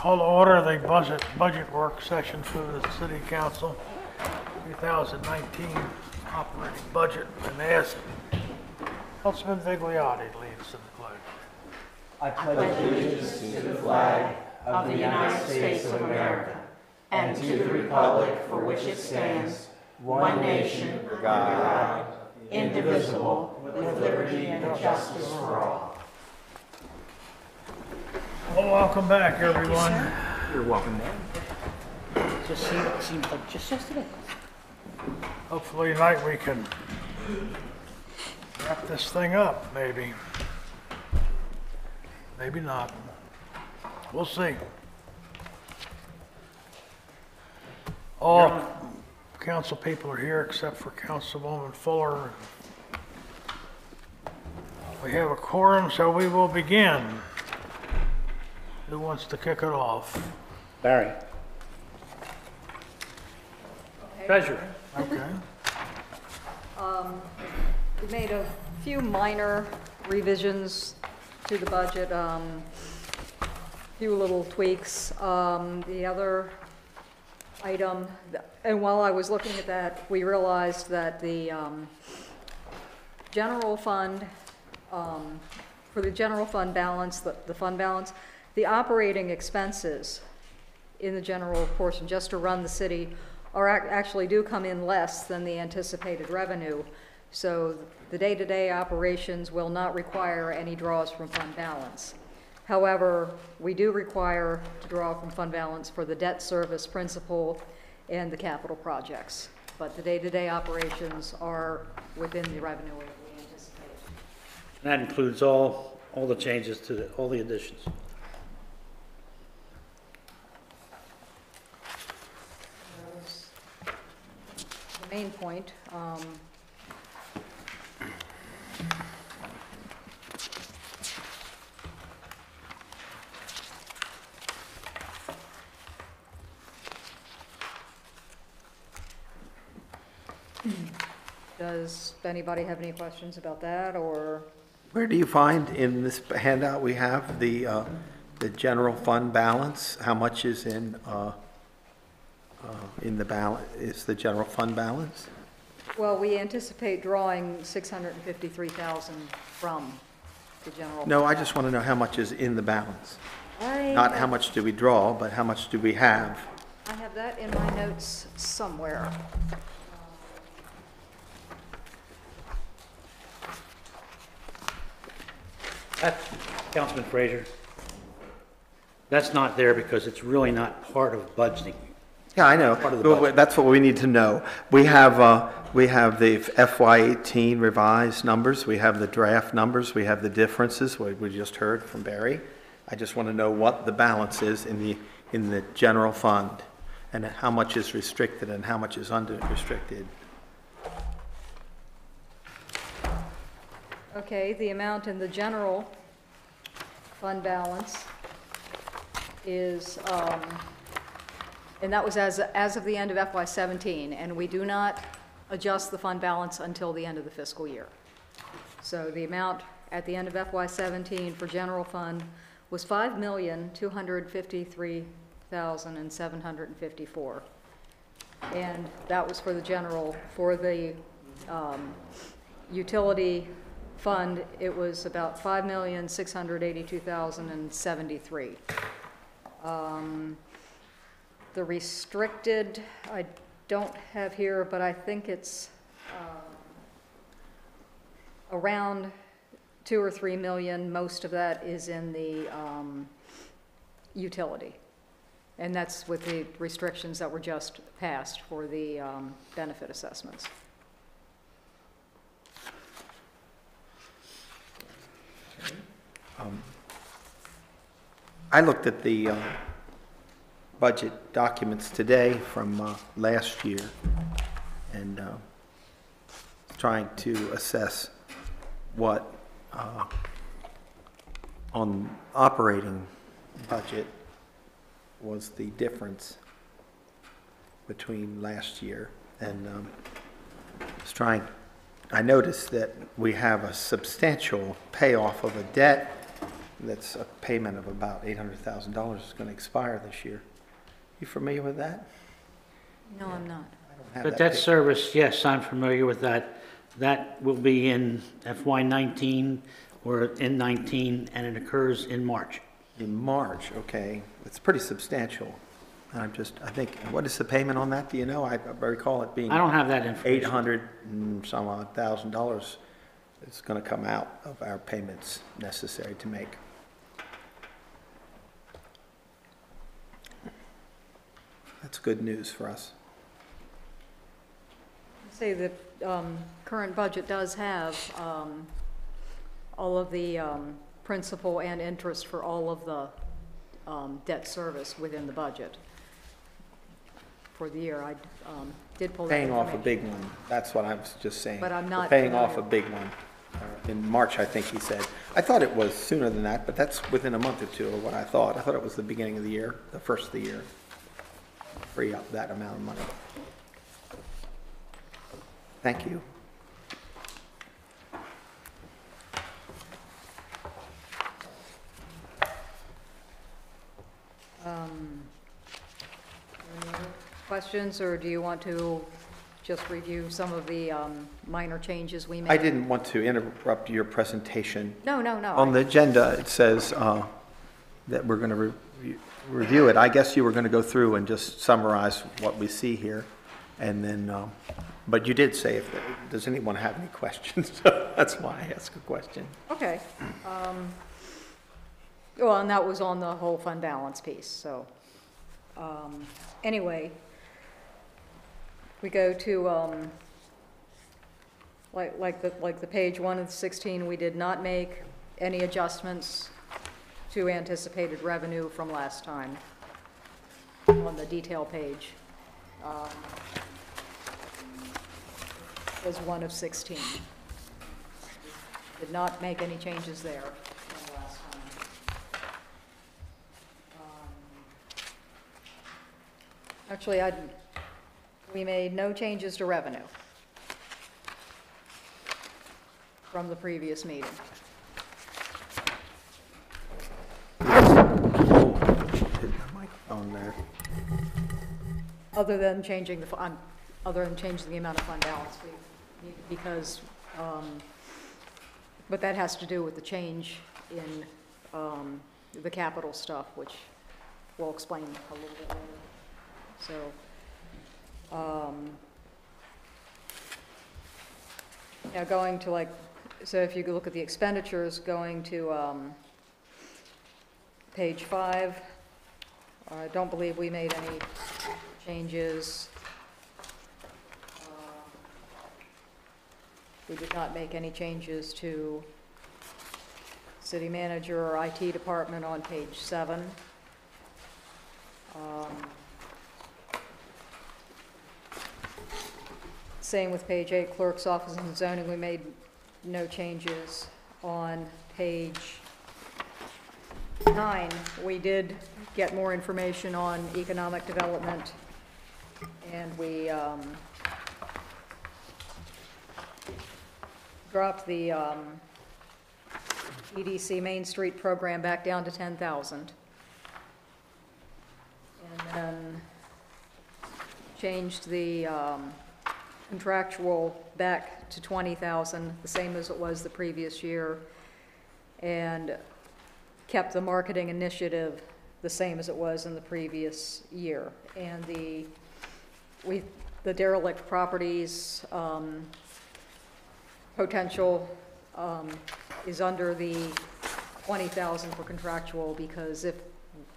Call to order the budget work session for the City Council 2019 operating budget, and ask Councilman Vigliotti leads to the pledge. I pledge allegiance to the flag of the United States of America and to the republic for which it stands, one nation, under God, indivisible, with liberty and justice for all. Well, welcome back, everyone. You're welcome, man. Just seems like just yesterday. Hopefully tonight we can wrap this thing up, maybe. Maybe not. We'll see. All council people are here except for Councilwoman Fuller. We have a quorum, so we will begin. Who wants to kick it off? Barry. Treasurer. Okay. We made a few minor revisions to the budget, few little tweaks. The other item, and while I was looking at that, we realized that the general fund, for the general fund balance, the fund balance, the operating expenses in the general portion, just to run the city, are actually do come in less than the anticipated revenue. So the day-to-day operations will not require any draws from fund balance. However, we do require to draw from fund balance for the debt service principal and the capital projects. But the day-to-day operations are within the revenue we anticipate. That includes all the changes to all the additions. The main point. Does anybody have any questions about that, or? Where do you find in this handout we have the general fund balance? How much is in the balance? Is the general fund balance? Well, we anticipate drawing $653,000 from the general. No, I just want to know how much is in the balance. I Not how much do we draw, but how much do we have? have that in my notes somewhere. Councilman Frazier, that's not there because it's really not part of budgeting. Yeah, I know. Part of the budget. That's what we need to know. We have the FY18 revised numbers. We have the draft numbers. We have the differences. We just heard from Barry. I just want to know what the balance is in the general fund, and how much is restricted and how much is unrestricted. Okay, the amount in the general fund balance is, and that was as of the end of FY17, and we do not adjust the fund balance until the end of the fiscal year. So the amount at the end of FY17 for general fund was $5,253,754, and that was for the general. For the utility fund, it was about $5,682,073. The restricted, I don't have here, but I think it's around 2 or 3 million. Most of that is in the utility, and that's with the restrictions that were just passed for the benefit assessments. I looked at the budget documents today from last year, and trying to assess what on operating budget was the difference between last year, and I noticed that we have a substantial payoff of a debt that's a payment of about $800,000 is going to expire this year. You familiar with that? No, I'm not. I don't have But that paper. service, yes, I'm familiar with that. That will be in FY19 or in 19, and it occurs in March. In March, okay. It's pretty substantial. I think, what is the payment on that? Do you know? I recall it being I don't have that information. 800 and some odd $1,000 is going to come out of our payments necessary to make. That's good news for us. Say the current budget does have all of the principal and interest for all of the debt service within the budget for the year. I did pull that Paying off a information. big one, that's what I was just saying. But I'm not We're paying off a familiar. big one. In March, I think he said. I thought it was sooner than that, but that's within a month or two of what I thought. I thought it was the beginning of the year, the first of the year. Free up that amount of money. Thank you. Any other questions, or do you want to just review some of the minor changes we made? I didn't want to interrupt your presentation. No, no, no. On the agenda, it says that we're going to review it. I guess you were going to go through and just summarize what we see here. And then, but you did say, does anyone have any questions? That's why I asked a question. Okay. Well, and that was on the whole fund balance piece, so. Anyway, we go to, like the page 1 of 16, we did not make any adjustments to anticipated revenue from last time on the detail page. Was 1 of 16. Did not make any changes there from last time. Actually, we made no changes to revenue from the previous meeting. Hit the microphone there. Other than changing the amount of fund balance, because, but that has to do with the change in the capital stuff, which we'll explain a little bit later. So, now going to so if you look at the expenditures, going to page 5, I don't believe we made any changes. We did not make any changes to city manager or IT department on page 7. Same with page 8, clerk's office and zoning, we made no changes. On page 9, we did get more information on economic development, and we dropped the EDC Main Street program back down to 10,000. And then changed the contractual back to 20,000, the same as it was the previous year, and kept the marketing initiative the same as it was in the previous year. And the derelict properties potential is under the 20,000 for contractual, because if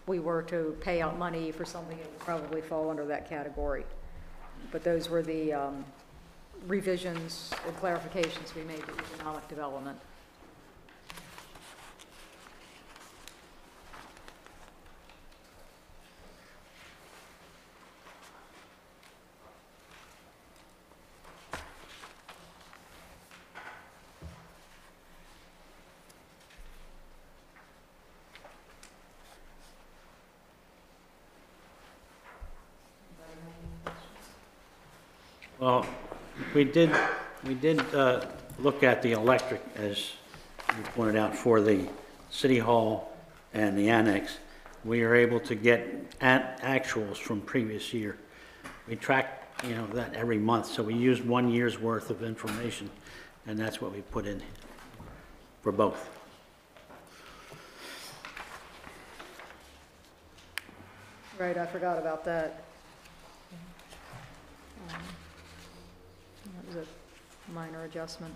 we were to pay out money for something, it would probably fall under that category. But those were the revisions and clarifications we made to economic development. Well, we did look at the electric, as you pointed out, for the City Hall and the annex, we are able to get actuals from previous year. We track, that every month, so we use 1 year's worth of information, and that's what we put in for both. Right, I forgot about that. That was a minor adjustment.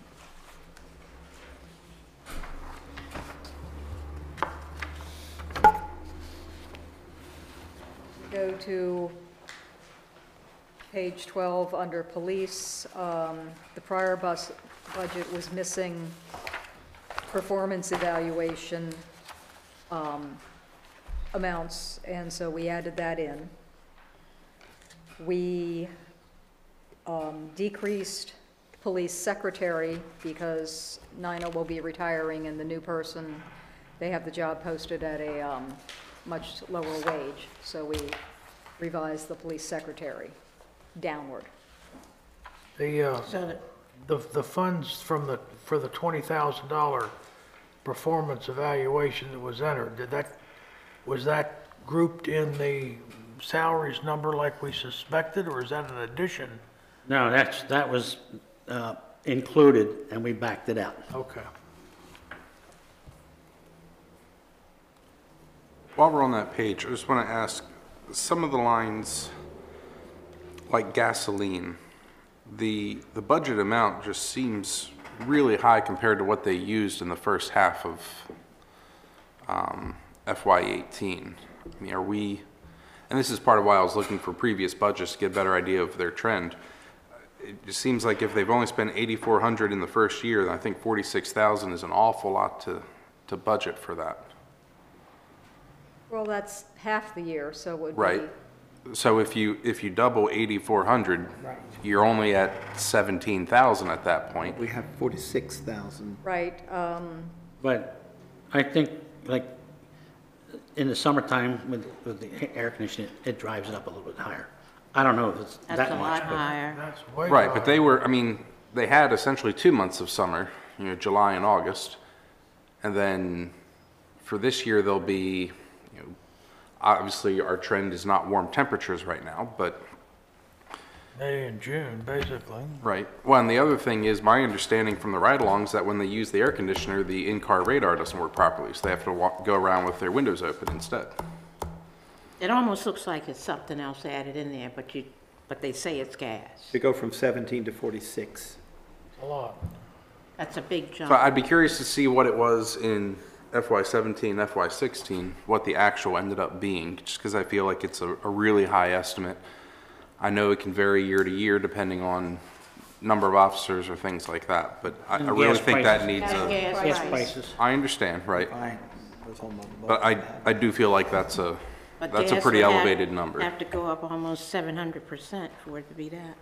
Go to page 12 under police. The prior budget was missing performance evaluation amounts, and so we added that in. We decreased police secretary because Nina will be retiring, and the new person, they have the job posted at a much lower wage, so we revised the police secretary downward. The funds for the $20,000 performance evaluation that was entered, was that grouped in the salaries number like we suspected, or is that an addition? No, that was included, and we backed it out. Okay. While we're on that page, I just want to ask, some of the lines, like gasoline, the budget amount just seems really high compared to what they used in the first half of FY18. I mean, are we, and this is part of why I was looking for previous budgets to get a better idea of their trend. It just seems like if they've only spent $8,400 in the first year, then I think $46,000 is an awful lot to budget for that. Well, that's half the year, so it would be. Right. So if you double 8,400, you're only at 17,000 at that point. We have 46,000. Right, But I think, like, in the summertime with the air conditioning, it drives it up a little bit higher. I don't know if it's that much. That's a lot but- higher. That's way Right, high. but they had essentially 2 months of summer, July and August. And then for this year, there'll be, obviously our trend is not warm temperatures right now, but. May and June, basically. Right. Well, and the other thing is, my understanding from the ride-alongs that when they use the air conditioner, the in-car radar doesn't work properly, so they have to go around with their windows open instead. It almost looks like it's something else added in there, but they say it's gas. To go from 17 to 46. A lot. That's a big jump. So I'd be curious to see what it was in FY17, FY16, what the actual ended up being, just because I feel like it's a really high estimate. I know it can vary year to year depending on number of officers or things like that, but I And really gas think that prices. needs And a, gas Gas price. prices. I understand, right? I was on my But I do feel like that's a But pretty gas would elevated number. have to go up almost 700% for it to be that.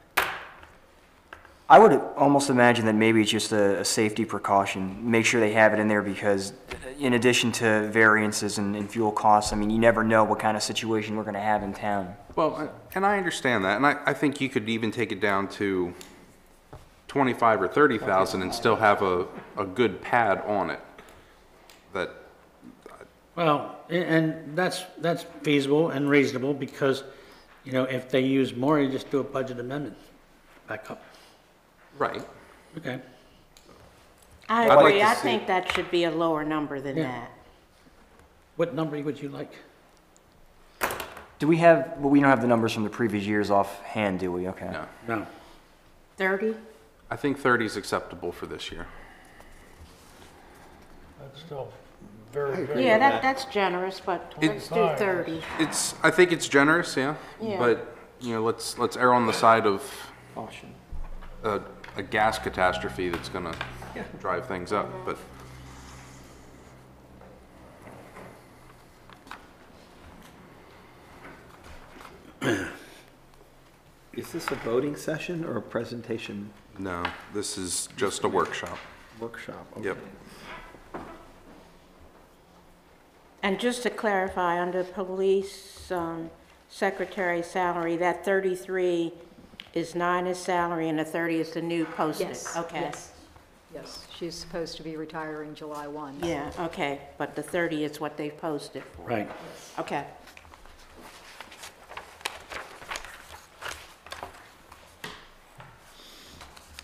I would almost imagine that maybe it's just a safety precaution. Make sure they have it in there because in addition to variances and fuel costs, I mean, you never know what kind of situation we're going to have in town. Well, and I understand that, and I think you could even take it down to 25 or 30,000 and still have a good pad on it. That, Well, and that's feasible and reasonable because, if they use more, you just do a budget amendment back up. right. Okay. I I'd like agree. to I see- think that should be a lower number than Yeah. that. What number would you like? Do we have, well, we don't have the numbers from the previous years offhand, do we? Okay. No. No. 30? I think 30 is acceptable for this year. That's still very, very. Yeah, that's generous, but let's do Fine. 30. I think it's generous, yeah. Yeah. But, let's err on the side of Caution. a gas catastrophe that's gonna drive things up, but. Is this a voting session or a presentation No, this is just a workshop. workshop? Yep. Okay. And just to clarify, under police secretary salary, that 33 is Nina's salary and the 30 is the new posted? yes, Okay. yes. Yes, she's supposed to be retiring July 1. Yeah, okay, but the 30 is what they've posted for. Right. Okay.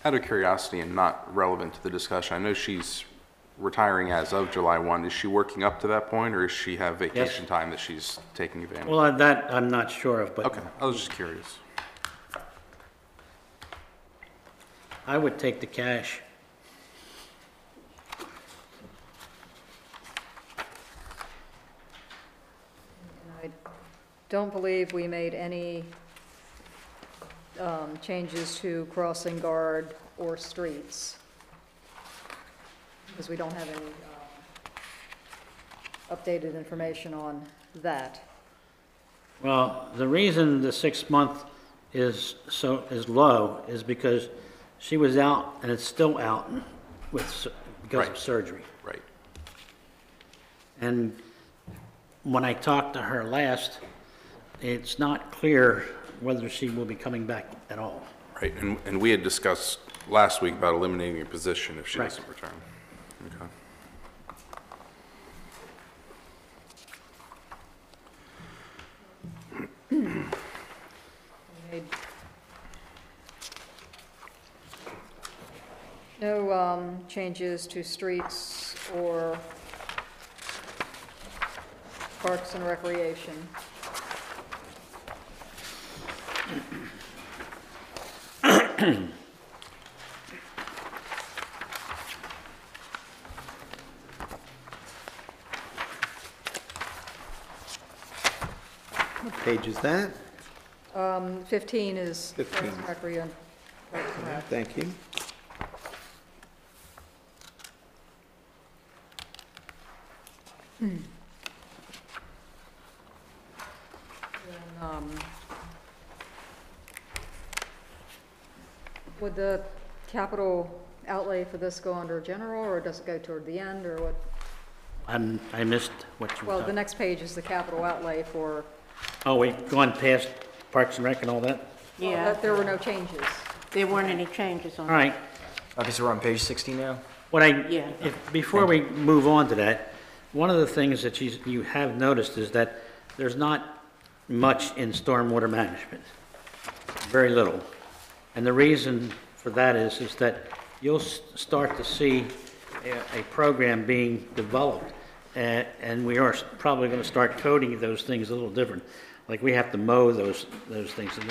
Out of curiosity and not relevant to the discussion, I know she's retiring as of July 1. Is she working up to that point, or does she have vacation time that she's taking advantage of? Well, that I'm not sure of, but Okay, I was just curious. I would take the cash. I don't believe we made any changes to crossing guard or streets, because we don't have any updated information on that. Well, the reason the 6-month is low is because she was out, and it's still out because of Right. surgery. Right. And when I talked to her last, it's not clear whether she will be coming back at all. Right, and we had discussed last week about eliminating a position if she Right. doesn't return. Okay. Made no changes to streets or parks and recreation. What page is that? 15 is 15. Parks and Recreation. Parks and Rec. Thank you. Would the capital outlay for this go under general, or does it go toward the end, or what? I missed what you were Well, the talking. next page is the capital outlay for, Oh, we've gone past Parks and Rec and all that? Yeah, there were no changes. there weren't any changes on All right. Okay, so we're on page 60 now? Yeah. Before we move on to that, one of the things that you have noticed is that there's not much in stormwater management. Very little. And the reason for that is that you'll start to see a program being developed, and we are probably going to start coding those things a little different. Like we have to mow those things, and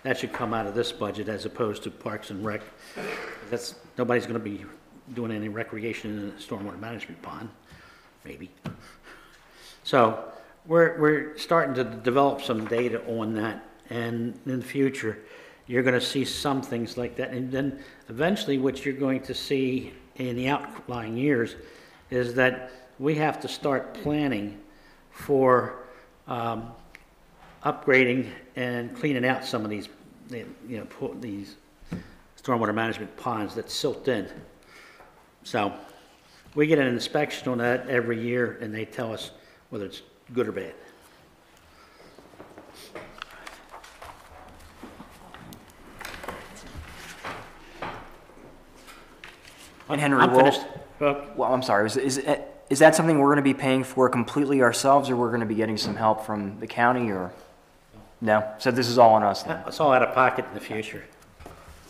that should come out of this budget as opposed to Parks and Rec. Nobody's going to be doing any recreation in a stormwater management pond, maybe. So we're starting to develop some data on that, and in the future, you're going to see some things like that. And then eventually what you're going to see in the outlying years is that we have to start planning for upgrading and cleaning out some of these, these stormwater management ponds that silt in. So we get an inspection on that every year, and they tell us whether it's good or bad. And Henry, I'm finished. Well, well, I'm sorry, is that something we're going to be paying for completely ourselves, or we're going to be getting some help from the county, or? No? So this is all on us then? it's all out of pocket in the future.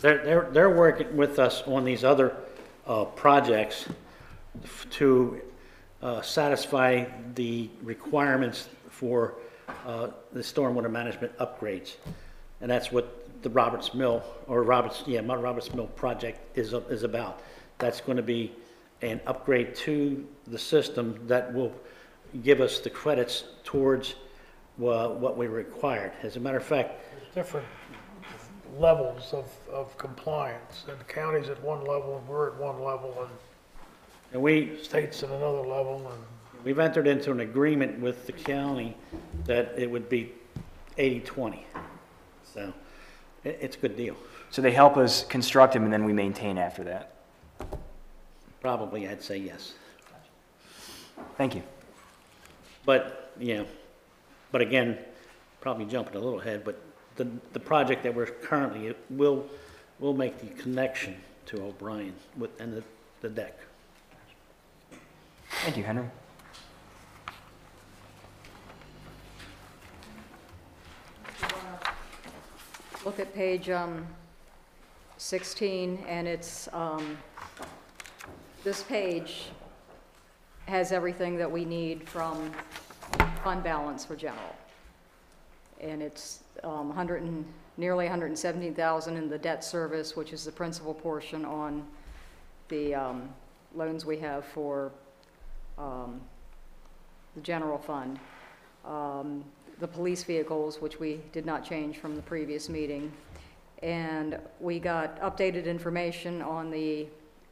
They're working with us on these other projects to satisfy the requirements for the stormwater management upgrades. And that's what the Roberts Mill project is about. That's going to be an upgrade to the system that will give us the credits towards what we required. As a matter of fact, There's different levels of compliance, and the county's at one level, and we're at one level, and we, and state's at another level, and we've entered into an agreement with the county that it would be 80-20. So it's a good deal. So they help us construct them and then we maintain after that? Probably, I'd say yes. Thank you. But, but again, probably jumping a little ahead, but the project that we're currently, will make the connection to O'Brien and the deck. Thank you, Henry. Look at page 16, and it's, this page has everything that we need from fund balance for general. And it's nearly 117,000 in the debt service, which is the principal portion on the loans we have for the general fund. The police vehicles, which we did not change from the previous meeting. And we got updated information on the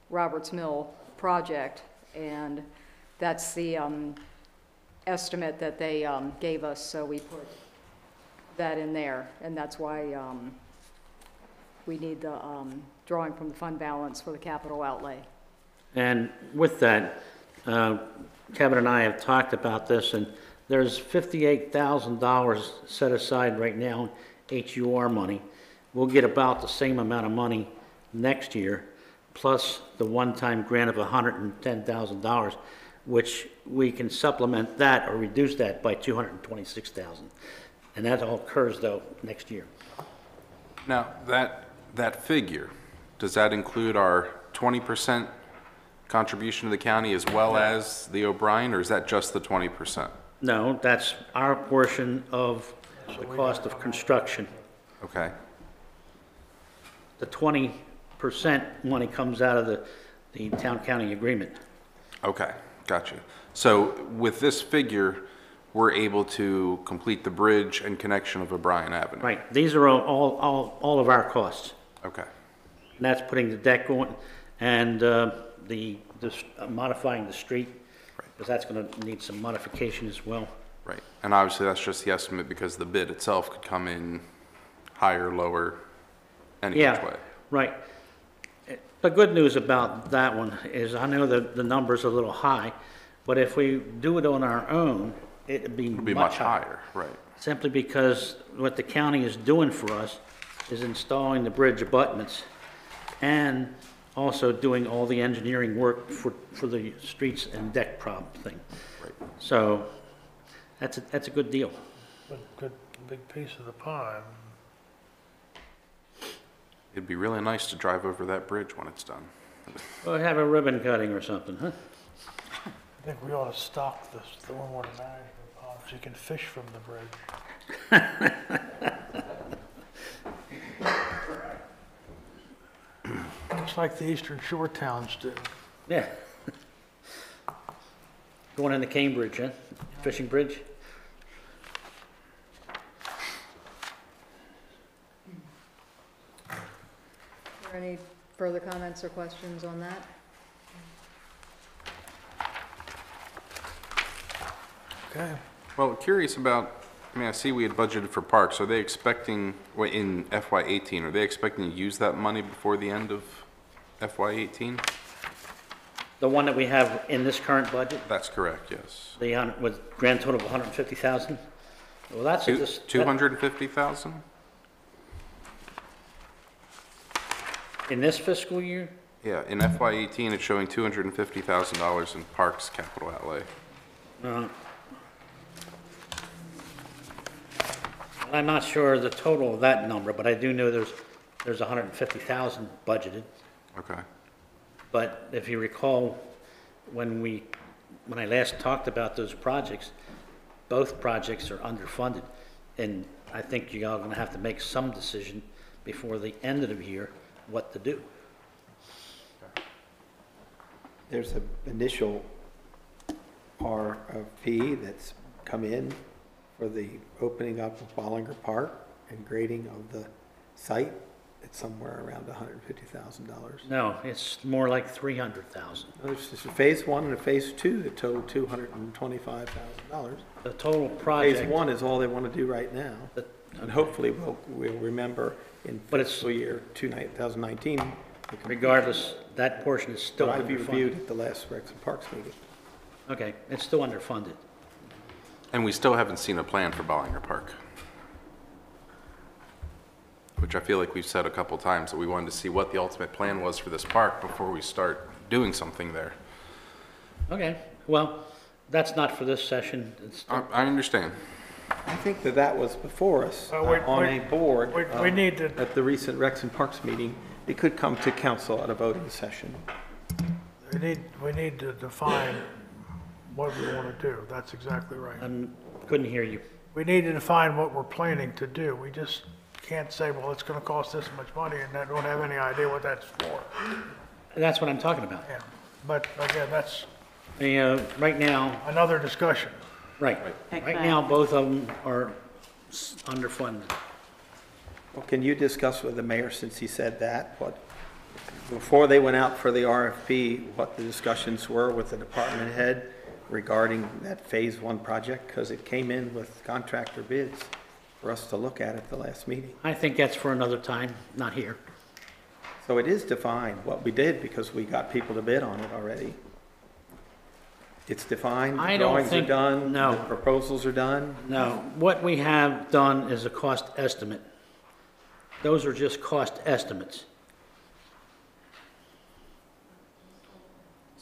Roberts Mill project, and that's the estimate that they gave us, so we put that in there, and that's why we need the drawing from the fund balance for the capital outlay. And with that, Kevin and I have talked about this, and there's $58,000 set aside right now in HUR money. We'll get about the same amount of money next year, plus the one-time grant of $110,000, which we can supplement that or reduce that by $226,000. And that all occurs, though, next year. Now, that figure, does that include our 20% contribution to the county as well as the O'Brien, or is that just the 20%? No, that's our portion of the cost of construction. Okay. The 20% money comes out of the town-county agreement. Okay, gotcha. So with this figure, we're able to complete the bridge and connection of O'Brien Avenue? Right, these are all of our costs. Okay. And that's putting the deck on and modifying the street, because that's going to need some modification as well. Right, and obviously that's just the estimate because the bid itself could come in higher, lower, any which way. Right. The good news about that one is I know that the number's a little high, but if we do it on our own, it'd be Much higher, right. Simply because what the county is doing for us is installing the bridge abutments and also doing all the engineering work for the streets and deck problem thing. Right. So that's a good deal. Good big piece of the pie. It'd be really nice to drive over that bridge when it's done. Well, have a ribbon cutting or something, huh? I think we ought to stock the stormwater management pond so you can fish from the bridge. Just like the eastern shore towns do. Yeah. Going into Cambridge, huh? Fishing bridge? Are there any further comments or questions on that? Okay. Well, curious about, I see we had budgeted for parks. Are they expecting, in FY18, are they expecting to use that money before the end of FY18? The one that we have in this current budget, That's correct, yes. with grand total of 150,000? Well, that's a dis- 250,000? in this fiscal year? Yeah, in FY18, it's showing $250,000 in parks capital outlay. I'm not sure the total of that number, but I do know there's 150,000 budgeted. Okay. But if you recall, when I last talked about those projects, both projects are underfunded. And I think you all are gonna have to make some decision before the end of the year what to do. There's an initial RFP that's come in for the opening up of Bollinger Park and grading of the site. It's somewhere around $150,000. No, it's more like 300,000. There's just a phase one and a phase two that total $225,000. The total project. Phase one is all they want to do right now. the- And hopefully we'll remember in But it's- fiscal year 2019. Regardless, that portion is still But I've reviewed underfunded. at the last Rex and Parks meeting. Okay, it's still underfunded. And we still haven't seen a plan for Bollinger Park. which I feel like we've said a couple times that we wanted to see what the ultimate plan was for this park before we start doing something there. Okay, well, that's not for this session. It's, I understand. I think that that was before us we- on a board. we need to- At the recent Recs and Parks meeting, it could come to council at a voting session. We need to define what we want to do. That's exactly right. couldn't hear you. We need to define what we're planning to do. We just can't say, well, it's going to cost this much money, and I don't have any idea what that's for. That's what I'm talking about. Yeah, but again, that's Right now, another discussion. right now, both of them are underfunded. Well, can you discuss with the mayor, since he said that, what, before they went out for the RFP, what the discussions were with the department head regarding that Phase 1 project? Because it came in with contractor bids for us to look at the last meeting. I think that's for another time, not here. So it is defined what we did because we got people to bid on it already. It's defined, I the don't drawings are think- done, no. the proposals are done. No, what we have done is a cost estimate. Those are just cost estimates.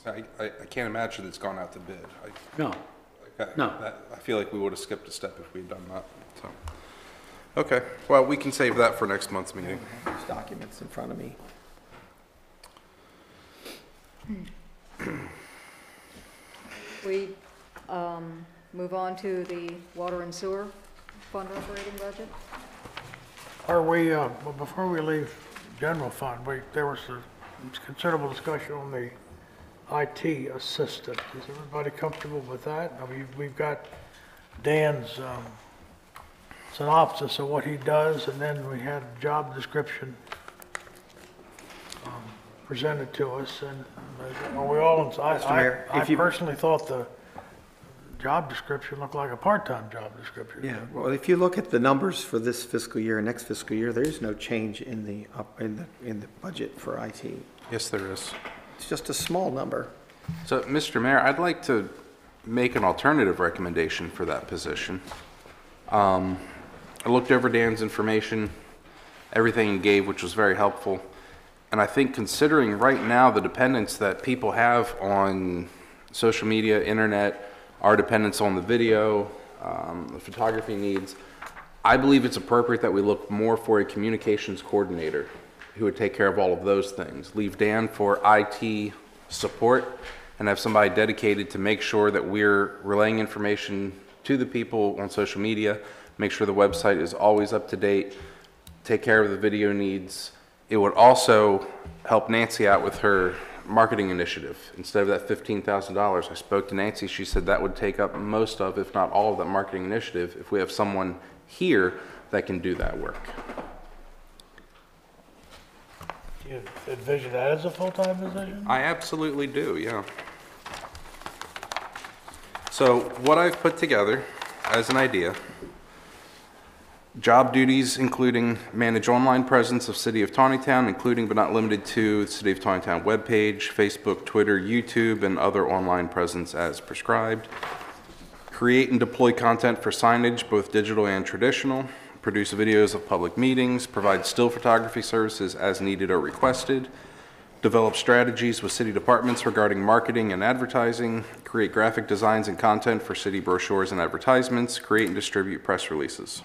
So I can't imagine it's gone out to bid. No, No. I feel like we would have skipped a step if we'd done that, so. Okay, well, we can save that for next month's meeting. There's documents in front of me. We move on to the water and sewer fund operating budget. Are we, well, before we leave general fund, there was a considerable discussion on the IT assistant. Is everybody comfortable with that? I mean, we've got Dan's synopsis of what he does, and then we had a job description presented to us, and are we all, Mr. Mayor, I if you- personally thought the job description looked like a part-time job description. Yeah, well, if you look at the numbers for this fiscal year and next fiscal year, there is no change in the budget for IT. Yes, there is. It's just a small number. So, Mr. Mayor, I'd like to make an alternative recommendation for that position. I looked over Dan's information, everything he gave, which was very helpful. And I think considering right now the dependence that people have on social media, internet, our dependence on the video, the photography needs, I believe it's appropriate that we look more for a communications coordinator who would take care of all of those things. Leave Dan for IT support and have somebody dedicated to make sure that we're relaying information to the people on social media, make sure the website is always up to date, take care of the video needs. It would also help Nancy out with her marketing initiative. Instead of that $15,000, I spoke to Nancy, she said that would take up most of, if not all of that marketing initiative if we have someone here that can do that work. Do you envision that as a full-time position? I absolutely do, yeah. So what I've put together as an idea, job duties including manage online presence of City of Taneytown, including but not limited to the City of Taneytown webpage, Facebook, Twitter, YouTube, and other online presence as prescribed. Create and deploy content for signage, both digital and traditional. Produce videos of public meetings. Provide still photography services as needed or requested. Develop strategies with city departments regarding marketing and advertising. Create graphic designs and content for city brochures and advertisements. Create and distribute press releases.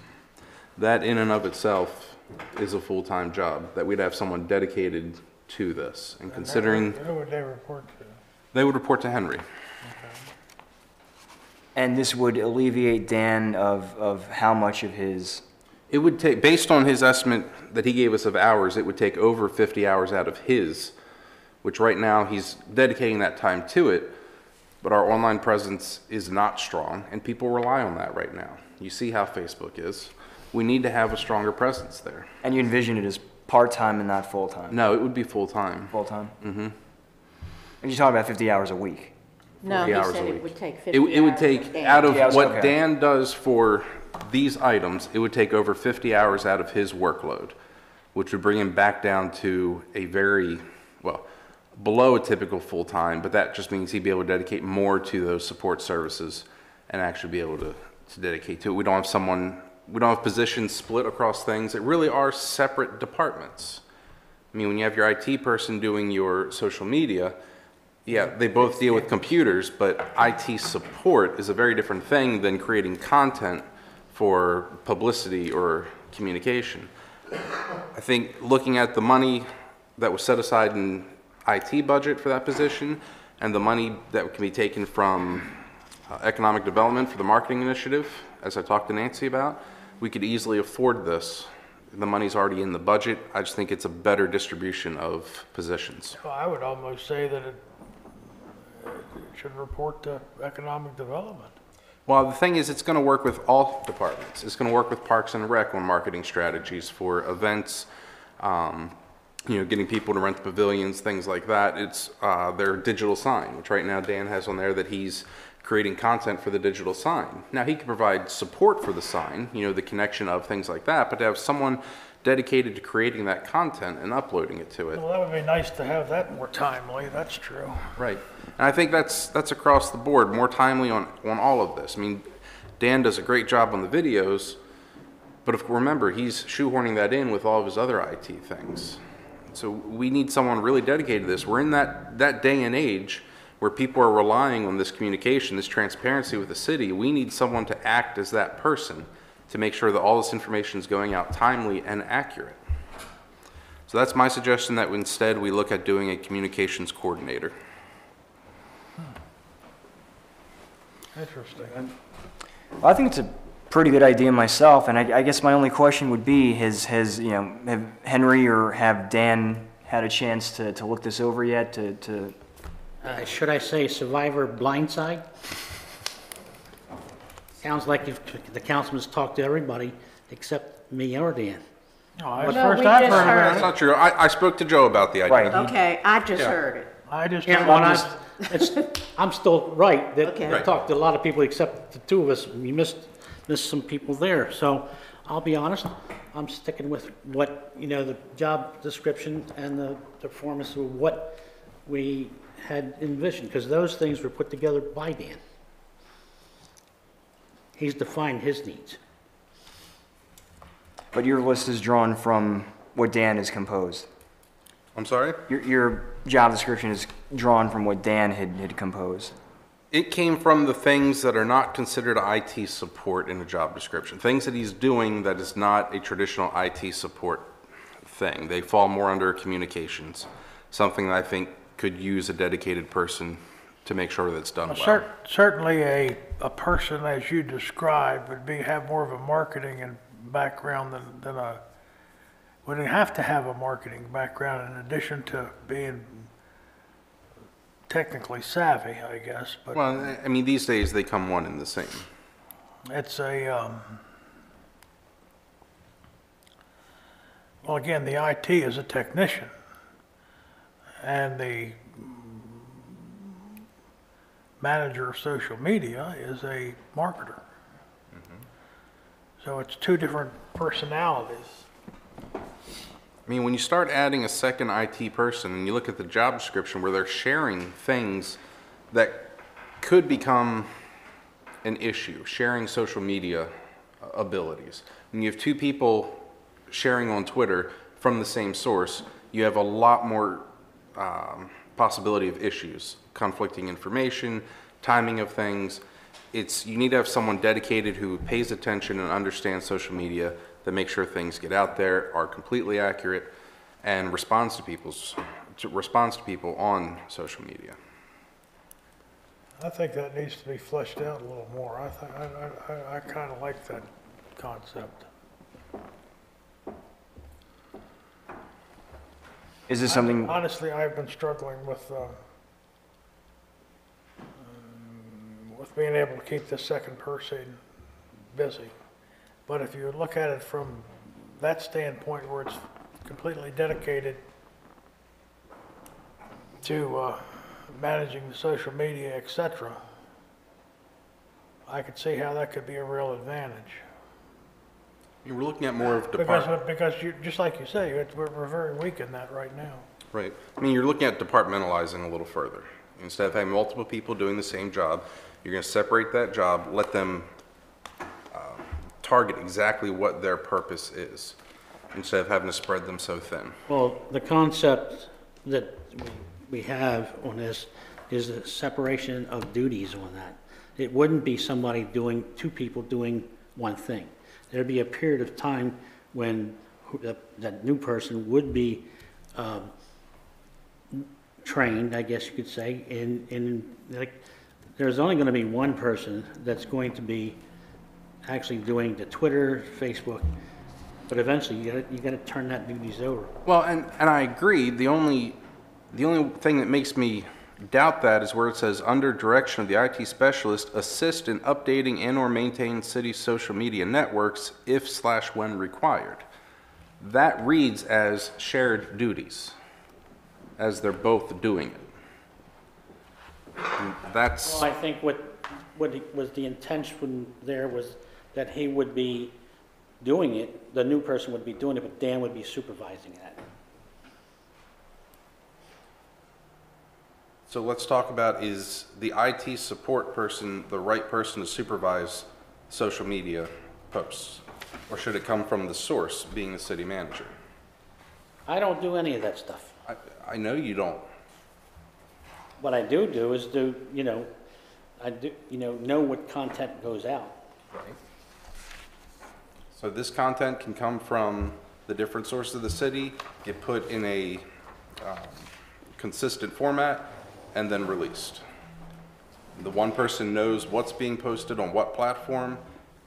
That in and of itself is a full-time job, that we'd have someone dedicated to this. And considering Who would they report to? they would report to Henry. And this would alleviate Dan of how much of his, It would take, based on his estimate that he gave us of hours, it would take over 50 hours out of his, which right now he's dedicating that time to it, but our online presence is not strong, and people rely on that right now. You see how Facebook is. We need to have a stronger presence there. and you envision it as part-time and not full-time? No, it would be full-time. Full-time? Mm-hmm. And you're talking about 50 hours a week? No, 40 he hours a said it week. would take 50 It would hours take, a day. out of Yes, what okay. Dan does for these items, it would take over 50 hours out of his workload, which would bring him back down to a very, well, below a typical full-time, but that just means he'd be able to dedicate more to those support services and actually be able to dedicate to it. We don't have someone we don't have positions split across things. It really are separate departments. I mean, when you have your IT person doing your social media, yeah, they both deal with computers, but IT support is a very different thing than creating content for publicity or communication. I think looking at the money that was set aside in IT budget for that position and the money that can be taken from economic development for the marketing initiative, as I talked to Nancy about, we could easily afford this. The money's already in the budget. I just think it's a better distribution of positions. Well, I would almost say that it should report to economic development. Well, the thing is, it's going to work with all departments. It's going to work with Parks and Rec on marketing strategies for events, getting people to rent the pavilions, things like that. It's their digital sign, which right now Dan has on there that he's creating content for the digital sign. Now, he can provide support for the sign, the connection of things like that, but to have someone dedicated to creating that content and uploading it to it. Well, that would be nice to have that more timely, that's true. Right. And I think that's across the board, more timely on all of this. I mean, Dan does a great job on the videos, but remember, he's shoehorning that in with all of his other IT things. So we need someone really dedicated to this. We're in that day and age where people are relying on this communication, this transparency with the city. We need someone to act as that person to make sure that all this information is going out timely and accurate. So that's my suggestion, that instead we look at doing a communications coordinator. Interesting. Well, I think it's a pretty good idea myself, and I guess my only question would be, have Henry or have Dan had a chance to look this over yet? Should I say survivor blindside? Sounds like the councilman's talked to everybody except me or Dan. No, that's the No, first we I've just heard heard of That's it. not true. I spoke to Joe about the idea. Right. Okay, I just heard it. I just, Yeah, well, I'm still right, that Okay. I talked to a lot of people except the two of us. We missed some people there. So I'll be honest, I'm sticking with what, the job description and the performance of what we had envisioned, because those things were put together by Dan. He's defined his needs. But your list is drawn from what Dan has composed. I'm sorry? Your job description is drawn from what Dan had composed. It came from the things that are not considered IT support in the job description. Things that he's doing that is not a traditional IT support thing. They fall more under communications. Something that I think could use a dedicated person to make sure that it's done well. certainly a person as you described would have more of a marketing and background than would have to have a marketing background in addition to being technically savvy, I guess. But Well, I mean, these days they come one and the same. it's well, again, the IT is a technician, and the manager of social media is a marketer. So it's two different personalities. I mean, when you start adding a second IT person and you look at the job description where they're sharing things that could become an issue, sharing social media abilities. When you have two people sharing on Twitter from the same source, you have a lot more possibility of issues, conflicting information, timing of things. You need to have someone dedicated who pays attention and understands social media, that makes sure things get out there, are completely accurate, and responds to people on social media. I think that needs to be fleshed out a little more. I kind of like that concept. Is this something? Honestly, I've been struggling with being able to keep the second person busy. But if you look at it from that standpoint where it's completely dedicated to managing the social media, etc., I could see how that could be a real advantage. We're looking at more of department. Because just like you say, we're very weak in that right now. Right. I mean, you're looking at departmentalizing a little further. Instead of having multiple people doing the same job, you're going to separate that job, let them target exactly what their purpose is, instead of having to spread them so thin. Well, the concept that we have on this is a separation of duties on that. It wouldn't be somebody doing, two people doing one thing. There'd be a period of time when that new person would be trained, I guess you could say, in like, there's only gonna be one person that's going to be actually doing the Twitter, Facebook, but eventually you gotta turn that duties over. Well, and I agree. The only thing that makes me doubt that is where it says, under direction of the IT specialist, assist in updating and or maintain city social media networks if/when required. That reads as shared duties, as they're both doing it. And that's, Well, I think what was the intention there was that he would be doing it, the new person would be doing it, but Dan would be supervising that. so let's talk about, is the IT support person the right person to supervise social media posts? Or should it come from the source, being the city manager? I don't do any of that stuff. I know you don't. What I do is do, I do, know what content goes out. So this content can come from the different sources of the city, get put in a consistent format, and then released. The one person knows what's being posted on what platform,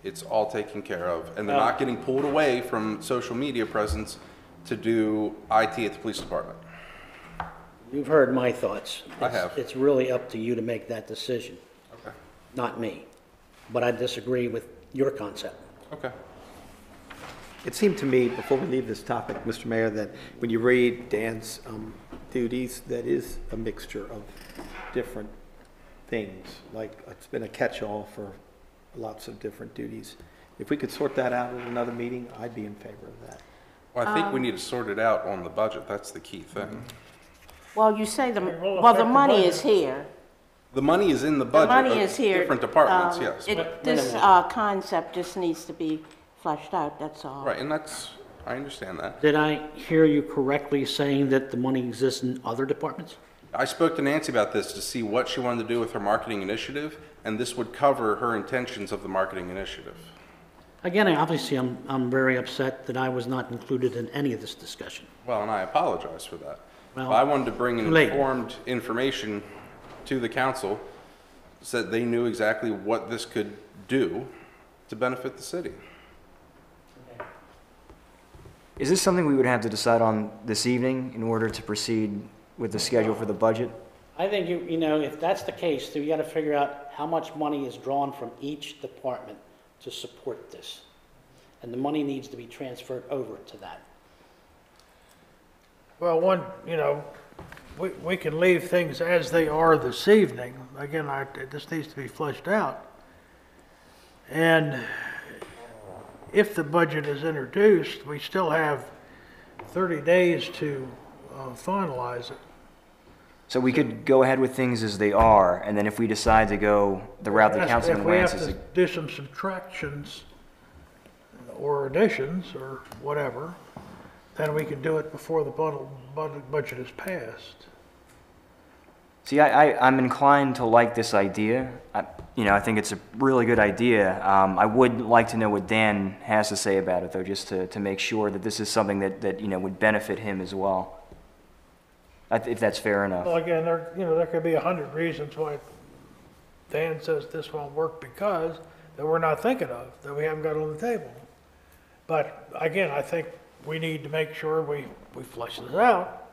it's all taken care of. And they're not getting pulled away from social media presence to do IT at the police department. You've heard my thoughts. I have. It's really up to you to make that decision, Okay. not me. But I disagree with your concept. Okay. It seemed to me, before we leave this topic, Mr. Mayor, that when you read Dan's duties, that is a mixture of different things. Like, it's been a catch-all for lots of different duties. If we could sort that out at another meeting, I'd be in favor of that. Well, I think we need to sort it out on the budget. That's the key thing. Well, you say the affect the money budget. is here. The money is in the The budget money of is here. different departments, yes. This concept just needs to be fleshed out, that's all. Right, and I understand that. Did I hear you correctly saying that the money exists in other departments? I spoke to Nancy about this to see what she wanted to do with her marketing initiative, and this would cover her intentions of the marketing initiative. Again, obviously, I'm very upset that I was not included in any of this discussion. Well, and I apologize for that. Well, But I wanted to bring in too late. informed information to the council so that they knew exactly what this could do to benefit the city. Is this something we would have to decide on this evening in order to proceed with the schedule for the budget? I think, if that's the case, then you got to figure out how much money is drawn from each department to support this. And the money needs to be transferred over to that. Well, we can leave things as they are this evening. Again, this needs to be fleshed out. And if the budget is introduced, we still have 30 days to finalize it. So we could go ahead with things as they are, and then if we decide to go the route that Councilman Wentz is... If we have to do some subtractions or additions or whatever, then we can do it before the budget is passed. See, I'm inclined to like this idea. I think it's a really good idea. I would like to know what Dan has to say about it, though, just to make sure that this is something that would benefit him as well. If that's fair enough. Well, again, there could be 100 reasons why Dan says this won't work because that we're not thinking of, that we haven't got on the table. But again, I think we need to make sure we flesh this out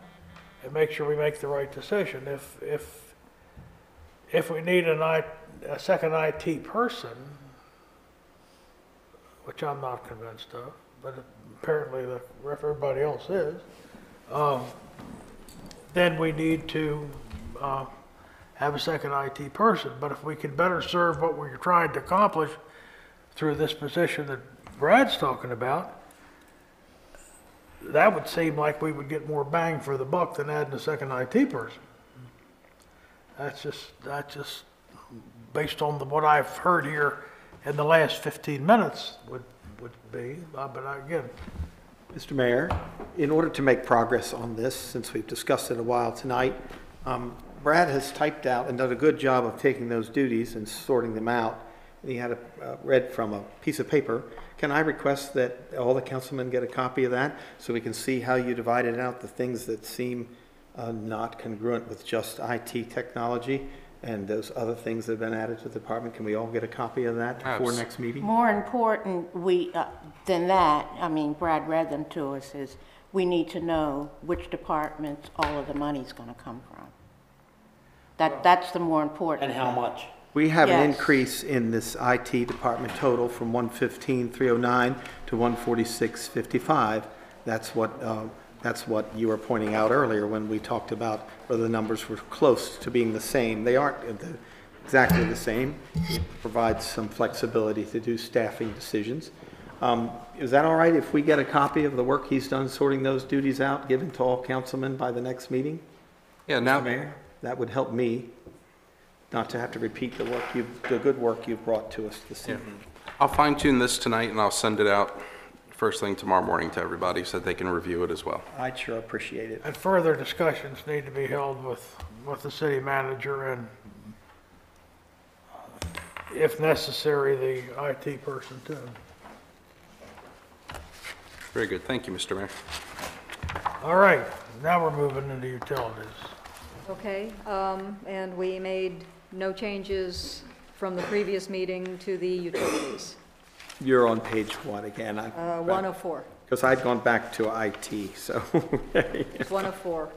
and make sure we make the right decision. If we need a second IT person, which I'm not convinced of, but apparently everybody else is, then we need to have a second IT person. But if we can better serve what we're trying to accomplish through this position that Brad's talking about, that would seem like we would get more bang for the buck than adding a second IT person. That's just based on what I've heard here in the last 15 minutes would would be, but again, Mr. Mayor, in order to make progress on this, since we've discussed it a while tonight, Brad has typed out and done a good job of taking those duties and sorting them out. And he had it read from a piece of paper. Can I request that all the councilmen get a copy of that so we can see how you divided out the things that seem not congruent with just IT technology and those other things that have been added to the department? Can we all get a copy of that before next meeting? More important than that, I mean, Brad read them to us, is we need to know which departments all of the money's going to come from. That's the more important. And how much? We have an Yes. increase in this IT department total from 115,309 to 146,55. That's what you were pointing out earlier when we talked about whether the numbers were close to being the same. They aren't exactly the same. It provides some flexibility to do staffing decisions. Is that all right if we get a copy of the work he's done sorting those duties out, given to all councilmen by the next meeting? Yeah, Mr. now, Mayor, that would help me not to have to repeat the good work you've brought to us this evening. I'll fine tune this tonight and I'll send it out first thing tomorrow morning to everybody so that they can review it as well. I'd sure appreciate it. and further discussions need to be held with the city manager and, if necessary, the IT person too. Very good. Thank you, Mr. Mayor. All right, now we're moving into utilities. Okay, and we made no changes from the previous meeting to the utilities. You're on page what again? 104, Because I'd gone back to IT, so, it's 104.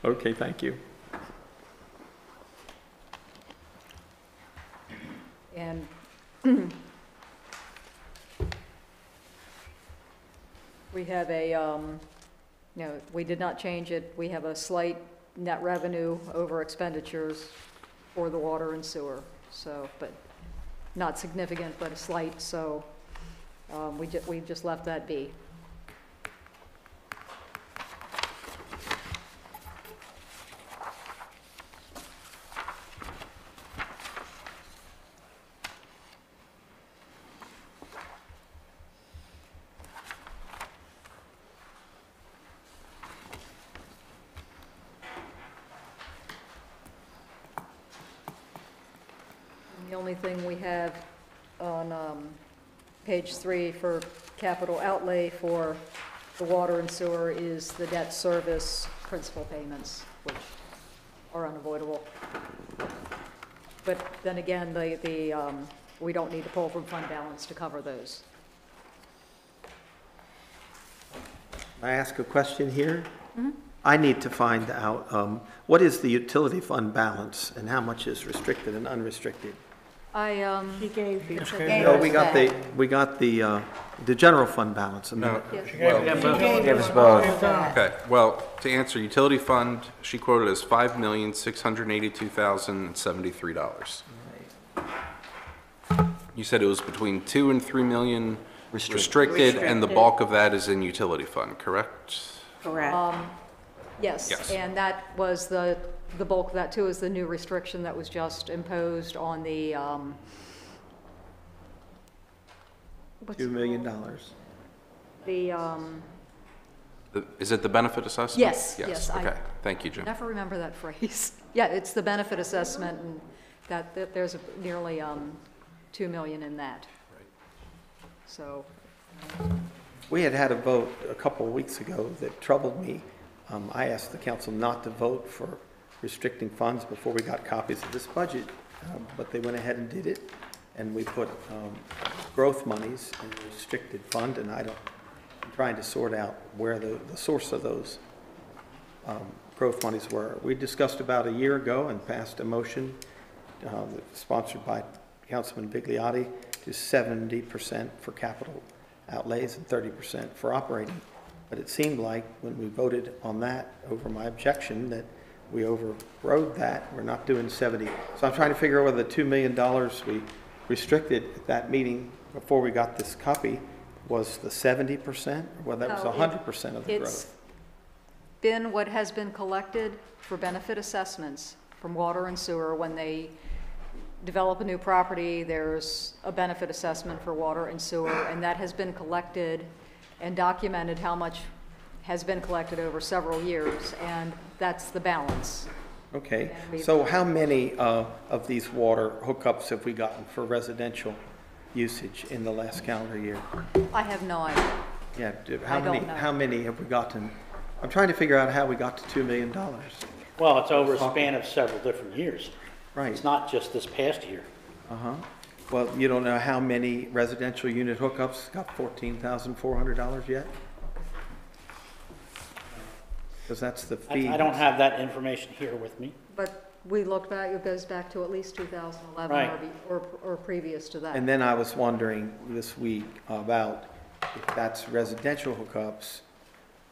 okay, thank you. And we have we did not change it. We have a slight net revenue over expenditures for the water and sewer. So, but not significant, but a slight, so we've just left that be. The only thing we have on page 3 for capital outlay for the water and sewer is the debt service principal payments, which are unavoidable. But then again, we don't need to pull from fund balance to cover those. May I ask a question here? I need to find out, what is the utility fund balance and how much is restricted and unrestricted? She gave Oh, we got the general fund balance. No. Give us both. Okay, well, to answer, utility fund, she quoted as $5,682,073. You said it was between 2 and 3 million restricted, and the bulk of that is in utility fund, correct? Correct. Yes, Yes. and that was the bulk of that too, is the new restriction that was just imposed on the, what's $2 million. the, Is it the benefit assessment? Yes, yes, I- Okay, thank you, Jim. never remember that phrase. Yeah, it's the benefit assessment, and that there's nearly 2 million in that. So, We had a vote a couple of weeks ago that troubled me. I asked the council not to vote for restricting funds before we got copies of this budget, but they went ahead and did it, and we put growth monies in the restricted fund, and I'm trying to sort out where the source of those growth monies were. We discussed about a year ago and passed a motion sponsored by Councilman Bigliotti to 70% for capital outlays and 30% for operating. But it seemed like when we voted on that over my objection that we overrode that. We're not doing 70. So I'm trying to figure out whether the $2 million we restricted at that meeting before we got this copy was the 70% or whether that was No, 100% of the it's growth. been what has been collected for benefit assessments from water and sewer when they develop a new property, there's a benefit assessment for water and sewer, and that has been collected and documented how much has been collected over several years, and that's the balance. Okay, so how many of these water hookups have we gotten for residential usage in the last calendar year? I have no idea. Yeah, I don't know. how many have we gotten? I'm trying to figure out how we got to $2 million. Well, it's over a span of several different years. Right. It's not just this past year. Uh-huh. Well, you don't know how many residential unit hookups got $14,400 yet? Because that's the fee. I don't have that information here with me. But we looked back, it goes back to at least 2011 Right. or previous to that. And then I was wondering this week about if that's residential hookups,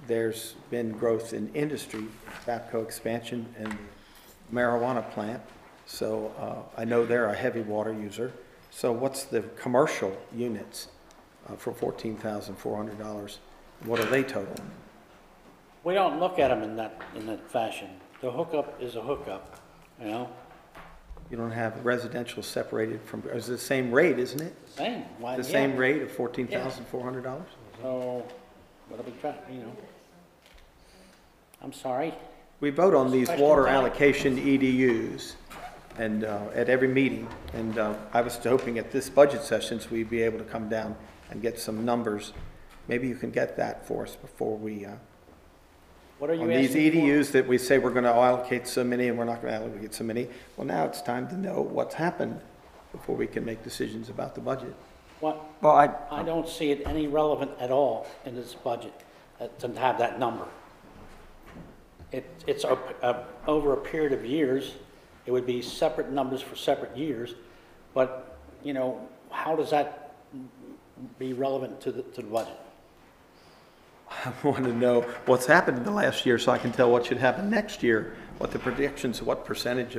there's been growth in industry, Babco expansion and marijuana plant. So I know they're a heavy water user. So what's the commercial units for $14,400? What are they total? We don't look at them in that fashion. The hookup is a hookup, you know? You don't have residential separated from, it's the same rate, isn't it? Same. Why, The yeah. same rate of $14,400? So, what are we trying, you know? I'm sorry. We vote on these Question water time. allocation EDUs and at every meeting. And I was hoping at this budget sessions, we'd be able to come down and get some numbers. Maybe you can get that for us before we, What are you on these asking for? EDUs that we say we're going to allocate so many and we're not going to allocate so many. Well, now it's time to know what's happened before we can make decisions about the budget. What? Well, I don't see it any relevant at all in this budget to have that number. It's over a period of years. It would be separate numbers for separate years, but, you know, how does that be relevant to the budget? I want to know what's happened in the last year so I can tell what should happen next year, what the predictions, what percentage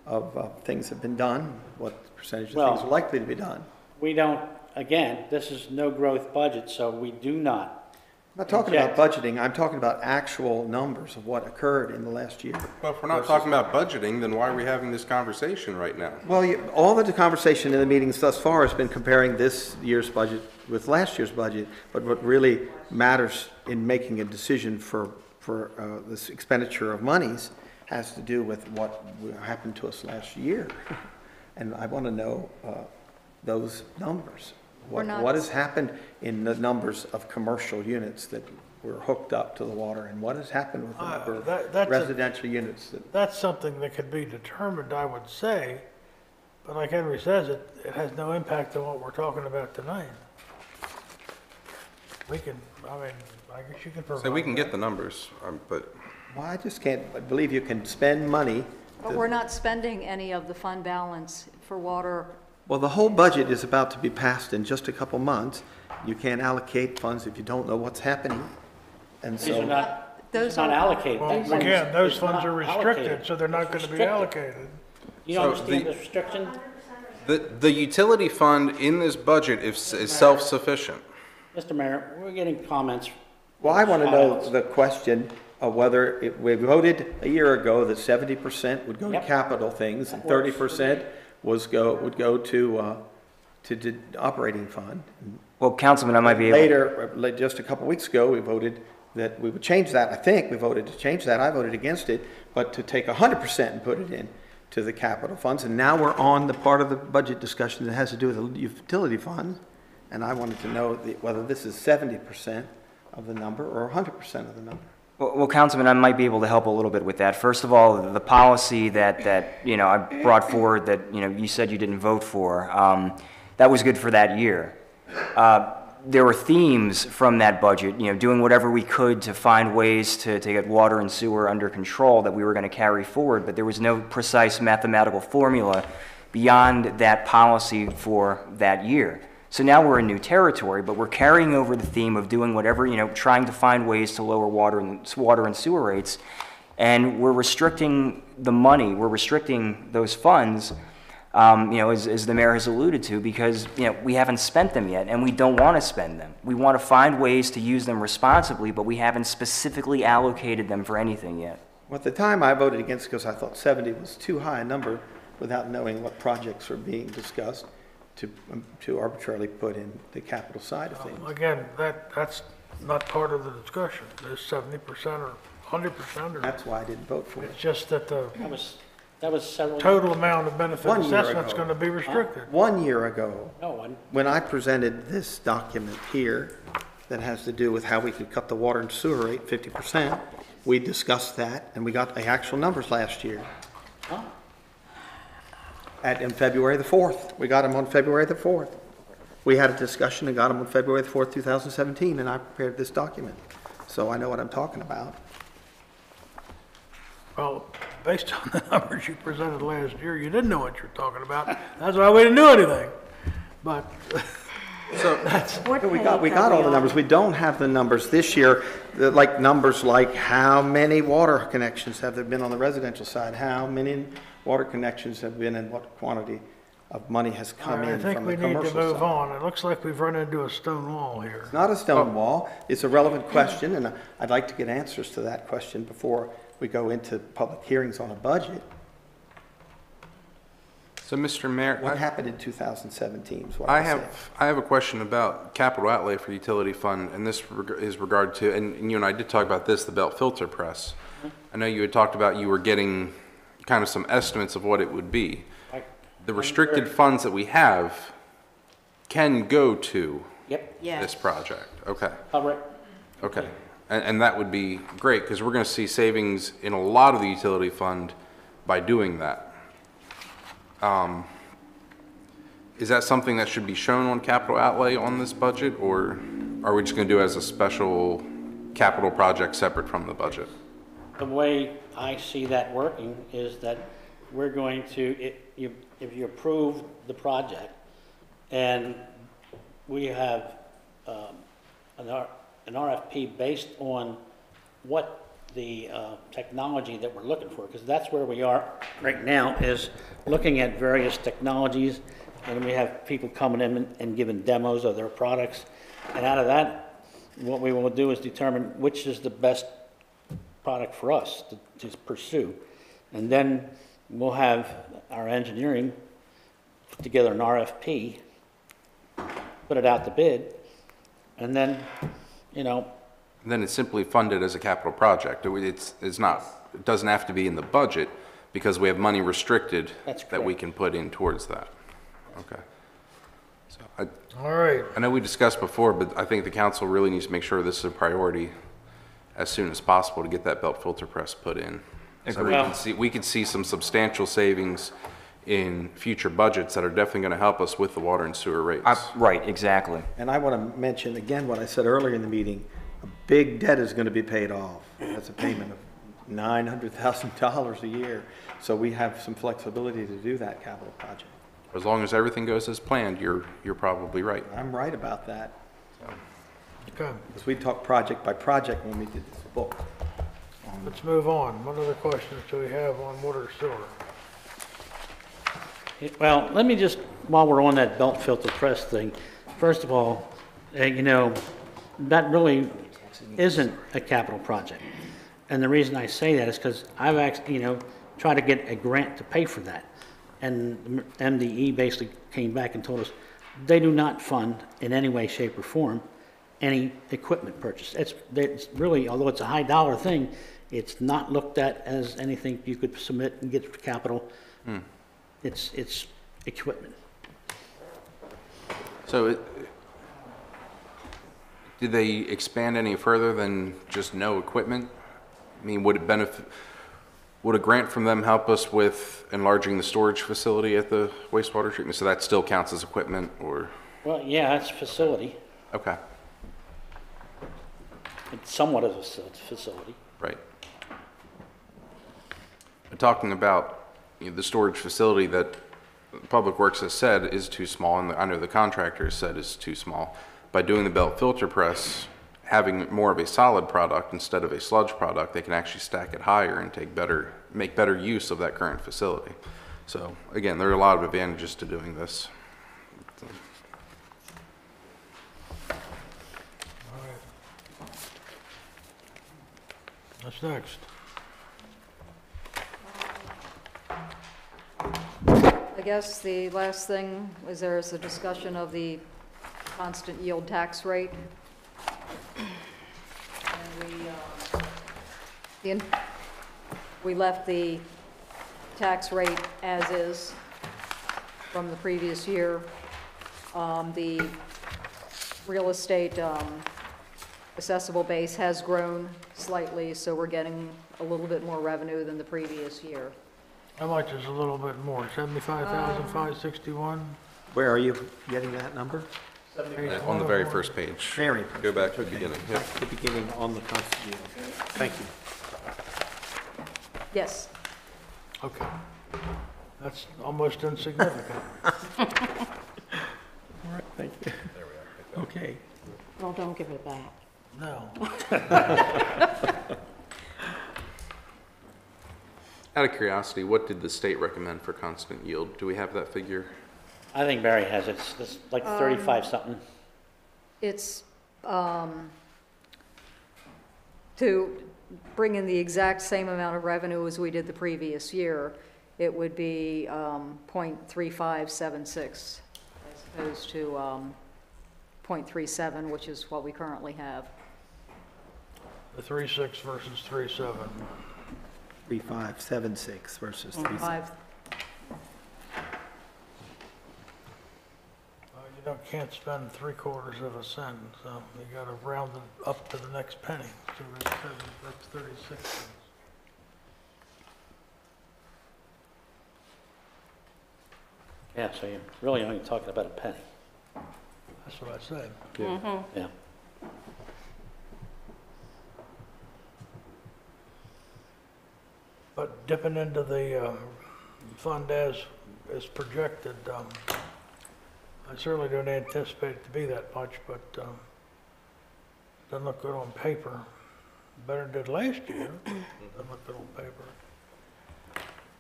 of things have been done, what percentage of things are likely to be done. We don't, again, this is no growth budget, so we do not. I'm not talking about budgeting, I'm talking about actual numbers of what occurred in the last year. Well, if we're not talking about budgeting, then why are we having this conversation right now? Well, all of the conversation in the meetings thus far has been comparing this year's budget with last year's budget, but what really matters in making a decision for this expenditure of monies has to do with what happened to us last year. And I want to know those numbers. What has happened in the numbers of commercial units that were hooked up to the water, and what has happened with the number of residential units? That's something that could be determined, I would say, but like Henry says, it has no impact on what we're talking about tonight. We can, I mean, I guess you can provide So we can get that. the numbers, but Well, I just can't believe you can spend money. But we're not spending any of the fund balance for water. Well, the whole budget is about to be passed in just a couple months. You can't allocate funds if you don't know what's happening. And These are so, not, Those it's not are- allocated. Well, That money's- again, those it's funds not are restricted, allocated. so they're not It's going to be restricted. allocated. You So understand the- the restriction? the utility fund in this budget is self-sufficient. Mr. Mayor, we're getting comments. well, I want to know Files. the question of whether we voted a year ago that 70% would go to Yep. capital things and That works. 30% would go to the operating fund. well, Councilman, I might be able. Later, just a couple weeks ago, we voted that we would change that. I think we voted to change that. I voted against it, but to take 100% and put it in to the capital funds. And now we're on the part of the budget discussion that has to do with the utility fund. And I wanted to know whether this is 70% of the number or 100% of the number. Well, Councilman, I might be able to help a little bit with that. First of all, the policy that you know, I brought forward that, you know, you said you didn't vote for, that was good for that year. There were themes from that budget, you know, doing whatever we could to find ways to get water and sewer under control that we were going to carry forward, but there was no precise mathematical formula beyond that policy for that year. So now we're in new territory, but we're carrying over the theme of doing whatever, you know, trying to find ways to lower water and sewer rates, and we're restricting the money, we're restricting those funds, you know, as the mayor has alluded to, because, you know, we haven't spent them yet, and we don't want to spend them. We want to find ways to use them responsibly, but we haven't specifically allocated them for anything yet. Well, at the time, I voted against because I thought 70 was too high a number. without knowing what projects are being discussed to arbitrarily put in the capital side of things. Again, that's not part of the discussion. There's 70% or 100%, or That's why I didn't vote for it. it's just that the That was several. total amount of benefit 1 year assessment's ago. going to be restricted. 1 year ago, No one. when I presented this document here that has to do with how we could cut the water and sewer rate 50%, we discussed that, and we got the actual numbers last year. Oh. In February the 4th. We got them on February the 4th. We had a discussion and got them on February the 4th, 2017, and I prepared this document. So I know what I'm talking about. Well, based on the numbers you presented last year, you didn't know what you're talking about. That's why we didn't do anything. But We got all the numbers. We don't have the numbers this year, like numbers like how many water connections have there been on the residential side? How many water connections have been and what quantity of money has come I in think from we the need to commercial move side? on. It looks like we've run into a stone wall here. It's not a stone wall. It's a relevant question, and I'd like to get answers to that question before we go into public hearings on a budget. So, Mr. Mayor, What happened in 2017 is what I I said. have a question about capital outlay for utility fund, and this is regard to, and you and I did talk about this, the belt filter press. I know you had talked about you were getting kind of some estimates of what it would be. The restricted funds that we have can go to Yep, this project. Okay, cover it. okay. And that would be great, because we're gonna see savings in a lot of the utility fund by doing that. Is that something that should be shown on capital outlay on this budget, or are we just gonna do it as a special capital project separate from the budget? The way I see that working is that we're going to, if you approve the project, and we have an RFP based on what the technology that we're looking for, because that's where we are right now, is looking at various technologies, and we have people coming in and giving demos of their products, and out of that, what we will do is determine which is the best product for us to pursue. And then we'll have our engineering put together an RFP, put it out to bid, and then, And then it's simply funded as a capital project. It's not, it doesn't have to be in the budget, because we have money restricted That's that we correct. can put in towards that. Okay. So All right. I know we discussed before, but I think the council really needs to make sure this is a priority as soon as possible to get that belt filter press put in. So we can see some substantial savings in future budgets that are definitely going to help us with the water and sewer rates. Right, exactly. And I want to mention again what I said earlier in the meeting. A big debt is going to be paid off. That's a payment of $900,000 a year. So we have some flexibility to do that capital project. As long as everything goes as planned, you're probably right. I'm right about that. Okay, Because we talked project by project when we did this book. let's move on. What other questions do we have on water sewer? well, let me just, while we're on that belt filter press thing, first of all, that really isn't a capital project. And the reason I say that is because I've actually, tried to get a grant to pay for that. And MDE basically came back and told us they do not fund in any way, shape, or form any equipment purchase. It's really, although it's a high dollar thing, it's not looked at as anything you could submit and get for capital. It's equipment. So did they expand any further than just no equipment? I mean, would a grant from them help us with enlarging the storage facility at the wastewater treatment? So that still counts as equipment, or? Well, yeah, it's a facility. Okay, It's somewhat of a facility. right. But talking about the storage facility that Public Works has said is too small, and I know the contractor has said is too small. By doing the belt filter press, having more of a solid product instead of a sludge product, they can actually stack it higher and make better use of that current facility. So again, there are a lot of advantages to doing this. What's next? I guess the last thing is there is a discussion of the constant yield tax rate. And we left the tax rate as is from the previous year. The real estate assessable base has grown slightly, so we're getting a little bit more revenue than the previous year. How much is a little bit more? 75,561? Where are you getting that number? On the very first page. Very Go back to the beginning. Yep. Back to the beginning on the Constitution. Thank you. Yes. Okay. That's almost insignificant. All right, thank you. Okay. Well, don't give it back. No. Out of curiosity, what did the state recommend for constant yield? Do we have that figure? I think Barry has it. It's like 35 something. It's to bring in the exact same amount of revenue as we did the previous year, it would be 0.3576 as opposed to 0.37, which is what we currently have. The 3.6 versus 3.7. 3576 versus 37. You can't spend 3/4 of a cent, so you gotta round it up to the next penny. So that's 36 cents. Yeah, so you're really only talking about a penny. That's what I said. Yeah. But dipping into the fund as is projected, I certainly don't anticipate it to be that much, but doesn't look good on paper. Better than it did last year. Doesn't look good on paper.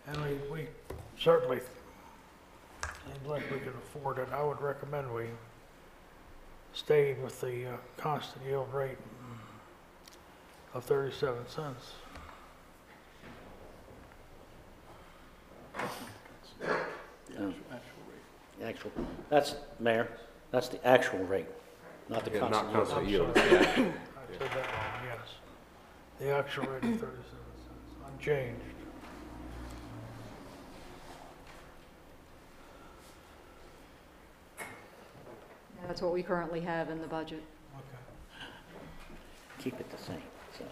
And we certainly seems like we can afford it. I would recommend we stay with the constant yield rate of 37 cents. Actual, that's, Mayor, that's the actual rate, not the Yeah, not constant yield. constant yield. I said that wrong, yes. The actual rate of 37 cents, unchanged. That's what we currently have in the budget. Okay. Keep it the same, so.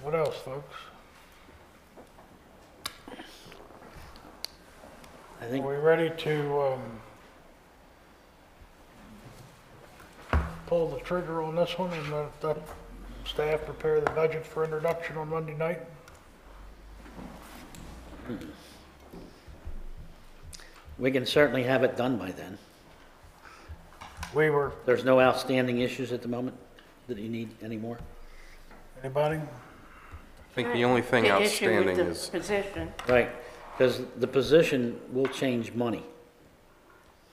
What else, folks? I think, Are we ready to pull the trigger on this one and let staff prepare the budget for introduction on Monday night? we can certainly have it done by then. We were, There's no outstanding issues at the moment that you need anymore? anybody? I think the only thing outstanding The issue with is, the position. Right, because the position will change money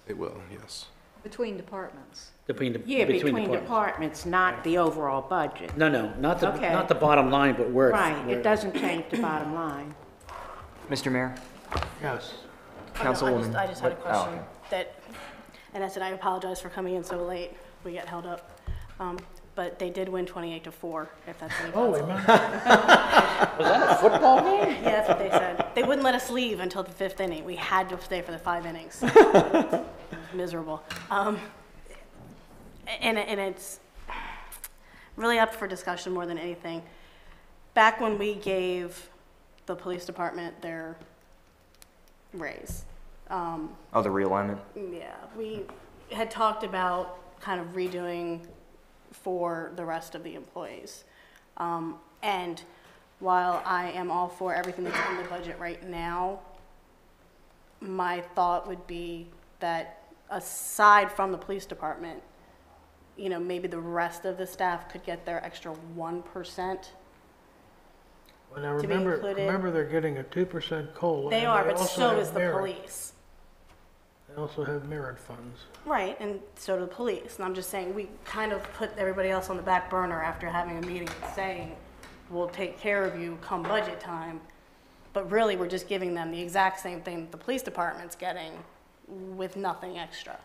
it will, yes. Between departments. between Between departments. departments, not the overall budget. No, not the, Okay. not the bottom line, but where. Right, where- it doesn't change the bottom line. Mr. Mayor? Yes. Councilwoman. I just had a what- question okay. that, and I said, I apologize for coming in so late. We get held up. But they did win 28-4, if that's any Holy consolation. man. Was that a football game? Yeah, that's what they said. They wouldn't let us leave until the 5th inning. We had to stay for the 5 innings. Miserable. And it's really up for discussion more than anything. Back when we gave the police department their raise, Oh, the realignment? yeah, we had talked about kind of redoing for the rest of the employees. And while I am all for everything that's in the budget right now, my thought would be that aside from the police department, you know, maybe the rest of the staff could get their extra 1%. Well, now To be included. remember they're getting a 2% COLA. They and are, but also so have is the merit. police. They also have merit funds. Right, and so do the police. And I'm just saying, we kind of put everybody else on the back burner after having a meeting saying, we'll take care of you come budget time. but really we're just giving them the exact same thing that the police department's getting with nothing extra.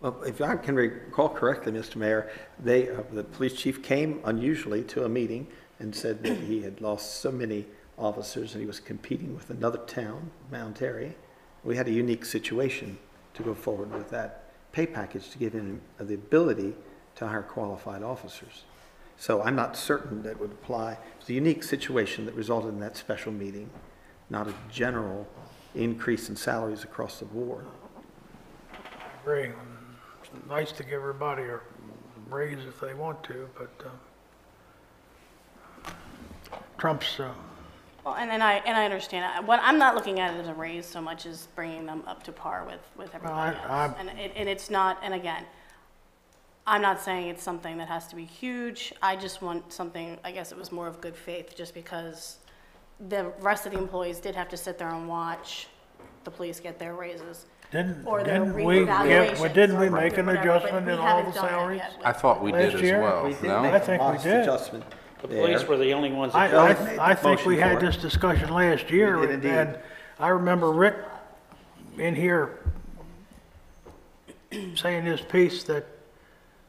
Well, if I can recall correctly, Mr. Mayor, the police chief came unusually to a meeting and said that he had lost so many officers and he was competing with another town, Mount Airy. We had a unique situation to go forward with that pay package to give him the ability to hire qualified officers. So I'm not certain that would apply. It's a unique situation that resulted in that special meeting, not a general increase in salaries across the board. Agree. It's nice to give everybody a raise if they want to, but Trump's, Well, and I understand. What I'm not looking at it as a raise so much as bringing them up to par with everybody else. And it's not, and again, I'm not saying it's something that has to be huge. I just want something, I guess it was more of good faith, just because the rest of the employees did have to sit there and watch the police get their raises. Or their didn't we make an whatever, adjustment but in we all haven't the done that salaries? yet with- I thought we did Last as year? well, We did no? make I a think we modest did. adjustment The there. police were the only ones that. I think we Motion had for it. this discussion last year, We did indeed. and I remember Rick in here saying his piece that,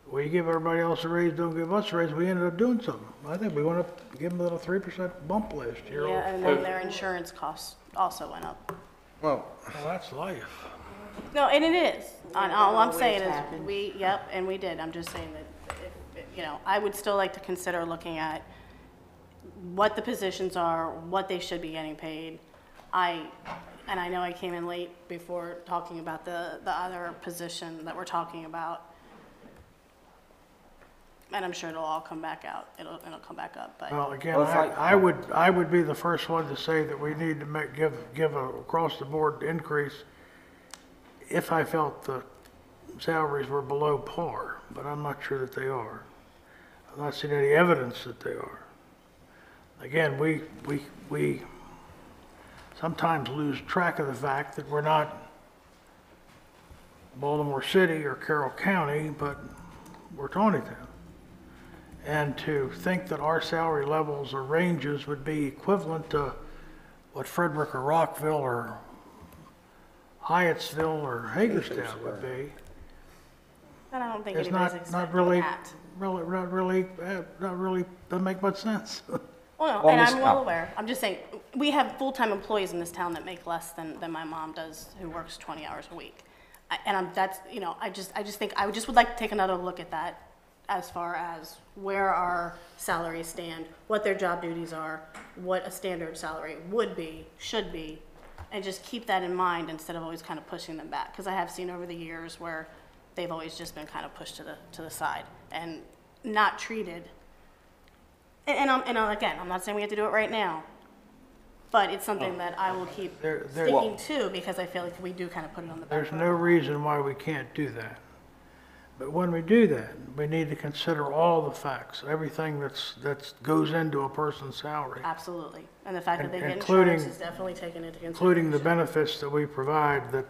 well, you give everybody else a raise, don't give us a raise. We ended up doing something. I think we went up, give them a little 3% bump last year. Yeah, and then their insurance costs also went up. Well, Well, that's life. No, and it is. And all I'm always saying is, happens. and we did. I'm just saying that, I would still like to consider looking at what the positions are, what they should be getting paid. And I know I came in late before talking about the other position that we're talking about. And I'm sure it'll all come back out. It'll come back up, but. Well, again, Well, if I would be the first one to say that we need to give a across-the-board increase if I felt the salaries were below par, but I'm not sure that they are. I've not seen any evidence that they are. Again, we sometimes lose track of the fact that we're not Baltimore City or Carroll County, but we're Taneytown. And to think that our salary levels or ranges would be equivalent to what Frederick or Rockville or Hyattsville or Hagerstown would be, And I don't think it's anybody's not expecting really, that. not really, doesn't make much sense. Well, no, Well, and Miss- I'm well aware. I'm just saying, we have full-time employees in this town that make less than my mom does, who works 20 hours a week. I just think, I would like to take another look at that as far as where our salaries stand, what their job duties are, what a standard salary would be, should be, and just keep that in mind instead of always kind of pushing them back. Because I have seen over the years where they've always just been kind of pushed to the side and not treated. And again, I'm not saying we have to do it right now, but it's something that I will keep sticking to because I feel like we do kind of put it on the back There's burner. no reason why we can't do that. But when we do that, we need to consider all the facts, everything that goes into a person's salary, Absolutely. And the fact that they get Including- insurance is definitely taken into consideration. including the benefits that we provide that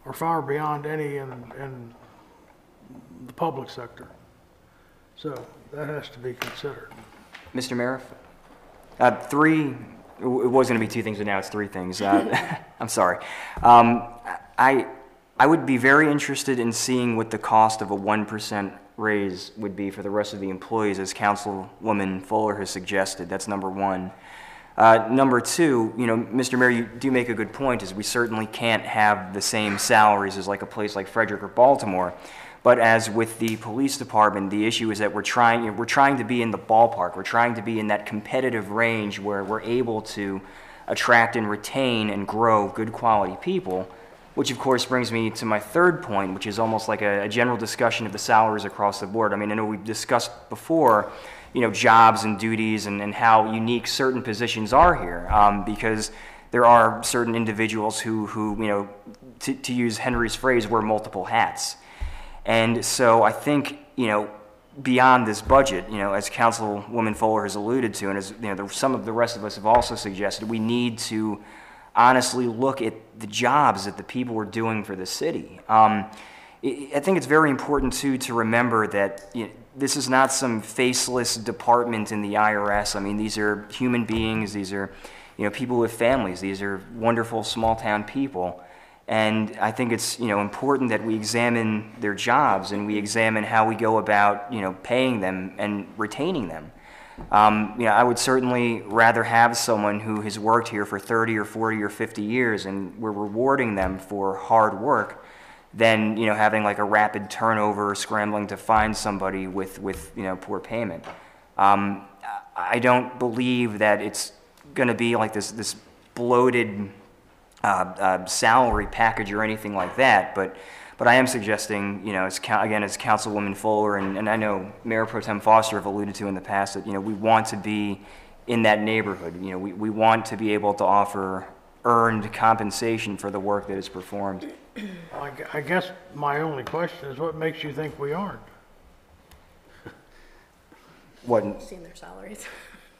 are far beyond any in the public sector. So that has to be considered. Mr. Mayor, it was going to be two things, but now it's three things. I'm sorry. I would be very interested in seeing what the cost of a 1% raise would be for the rest of the employees, as Councilwoman Fuller has suggested. That's number one. Number two, Mr. Mayor, you do make a good point, is we certainly can't have the same salaries as like a place like Frederick or Baltimore. But as with the police department, the issue is that we're trying to be in the ballpark. We're trying to be in that competitive range where we're able to attract and retain and grow good quality people, which of course brings me to my third point, which is almost like a general discussion of the salaries across the board. I mean, I know we've discussed before, jobs and duties and how unique certain positions are here, because there are certain individuals who to use Henry's phrase, wear multiple hats. And so I think, beyond this budget, as Councilwoman Fuller has alluded to, and as some of the rest of us have also suggested, we need to honestly look at the jobs that the people are doing for the city. I think it's very important too to remember that this is not some faceless department in the IRS. I mean, these are human beings. These are people with families. These are wonderful small-town people. And I think it's, important that we examine their jobs and we examine how we go about, paying them and retaining them. I would certainly rather have someone who has worked here for 30 or 40 or 50 years and we're rewarding them for hard work than, having like a rapid turnover, scrambling to find somebody with poor payment. I don't believe that it's going to be like this bloated salary package or anything like that, but I am suggesting, as Councilwoman Fuller and I know Mayor Pro Tem Foster have alluded to in the past that, we want to be in that neighborhood. We want to be able to offer earned compensation for the work that is performed. I guess my only question is what makes you think we aren't? What? Seen their salaries.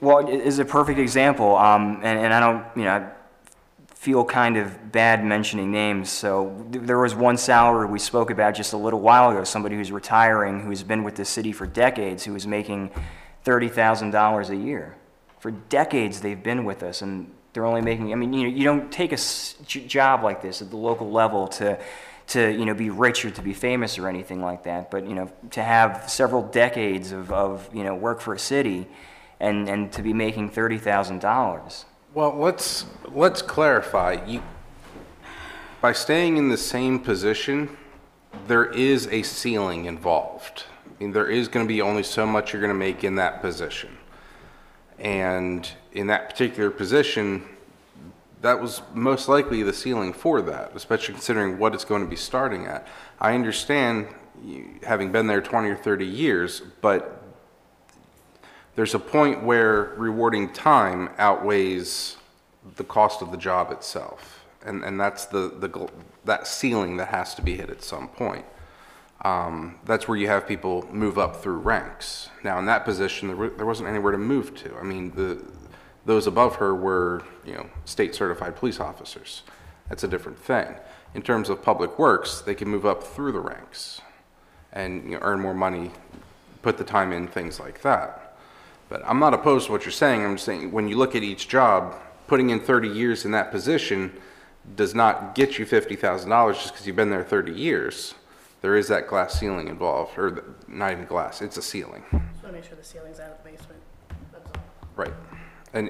Well, it is a perfect example, and I don't, I feel kind of bad mentioning names. So there was one salary we spoke about just a little while ago, somebody who's retiring, who's been with the city for decades, who is making $30,000 a year. For decades they've been with us, and they're only making, you don't take a job like this at the local level to be rich or to be famous or anything like that, but, to have several decades of work for a city and to be making $30,000. Well, let's clarify. By staying in the same position, there is a ceiling involved. There is going to be only so much you're going to make in that position. And in that particular position, that was most likely the ceiling for that, especially considering what it's going to be starting at. I understand having been there 20 or 30 years, but there's a point where rewarding time outweighs the cost of the job itself. And that's that ceiling that has to be hit at some point. That's where you have people move up through ranks. Now in that position, there wasn't anywhere to move to. Those above her were, state certified police officers. That's a different thing. In terms of public works, they can move up through the ranks and earn more money, put the time in, things like that. But I'm not opposed to what you're saying. I'm just saying when you look at each job, putting in 30 years in that position does not get you $50,000 just because you've been there 30 years. There is that glass ceiling involved, or not even glass, it's a ceiling. Just want to make sure the ceiling's out of the basement. That's all. Right. And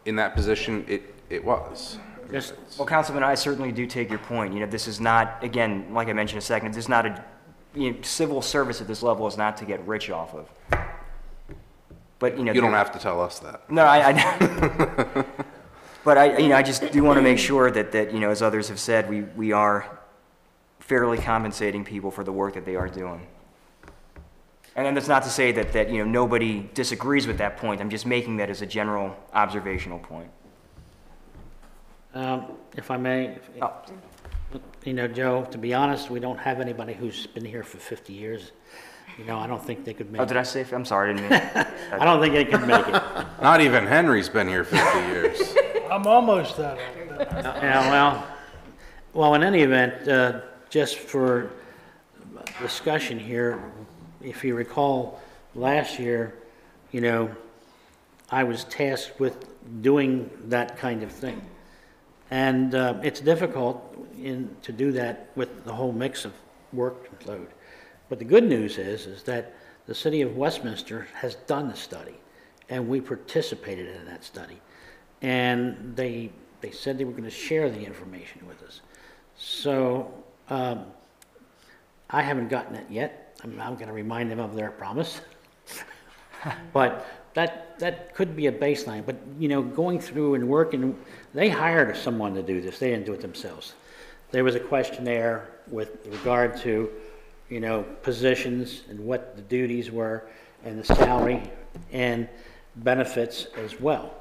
in that position, it was. Yes. Well, Councilman, I certainly do take your point. This is not, again, like I mentioned a second, this is not a, civil service at this level is not to get rich off of. But, You don't have to tell us that. No, but I just do want to make sure that as others have said, we are fairly compensating people for the work that they are doing. And then that's not to say that nobody disagrees with that point. I'm just making that as a general observational point. If I may, Oh. Joe, to be honest, we don't have anybody who's been here for 50 years. I don't think they could make Oh, it. did I say? I'm sorry, I didn't mean. I don't think they could make it. Not even Henry's been here 50 years. I'm almost that old. Yeah, well, in any event, just for discussion here, if you recall, last year, I was tasked with doing that kind of thing. And it's difficult to do that with the whole mix of workload. But the good news is that the city of Westminster has done the study, and we participated in that study. And they said they were going to share the information with us. So I haven't gotten it yet. I'm going to remind them of their promise. But that could be a baseline. But, going through and working, they hired someone to do this. They didn't do it themselves. There was a questionnaire with regard to, positions and what the duties were and the salary and benefits as well.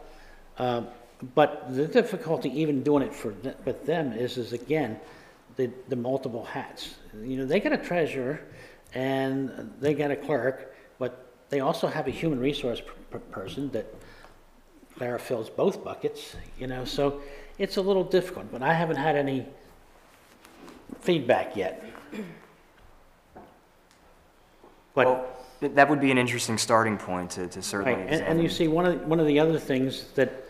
But the difficulty even doing it with them is again, the multiple hats. They got a treasurer and they got a clerk, but they also have a human resource person that Clara fills both buckets, so it's a little difficult, but I haven't had any feedback yet. But, Well, that would be an interesting starting point to certainly right, examine. and you see, one of the other things that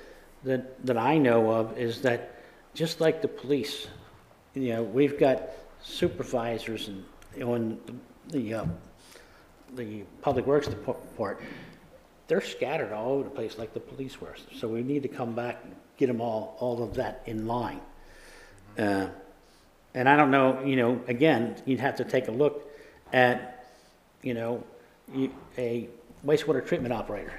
that I know of is that just like the police, we've got supervisors on the public works part. They're scattered all over the place like the police were. So we need to come back and get them all of that in line. And I don't know, again, you'd have to take a look at, a wastewater treatment operator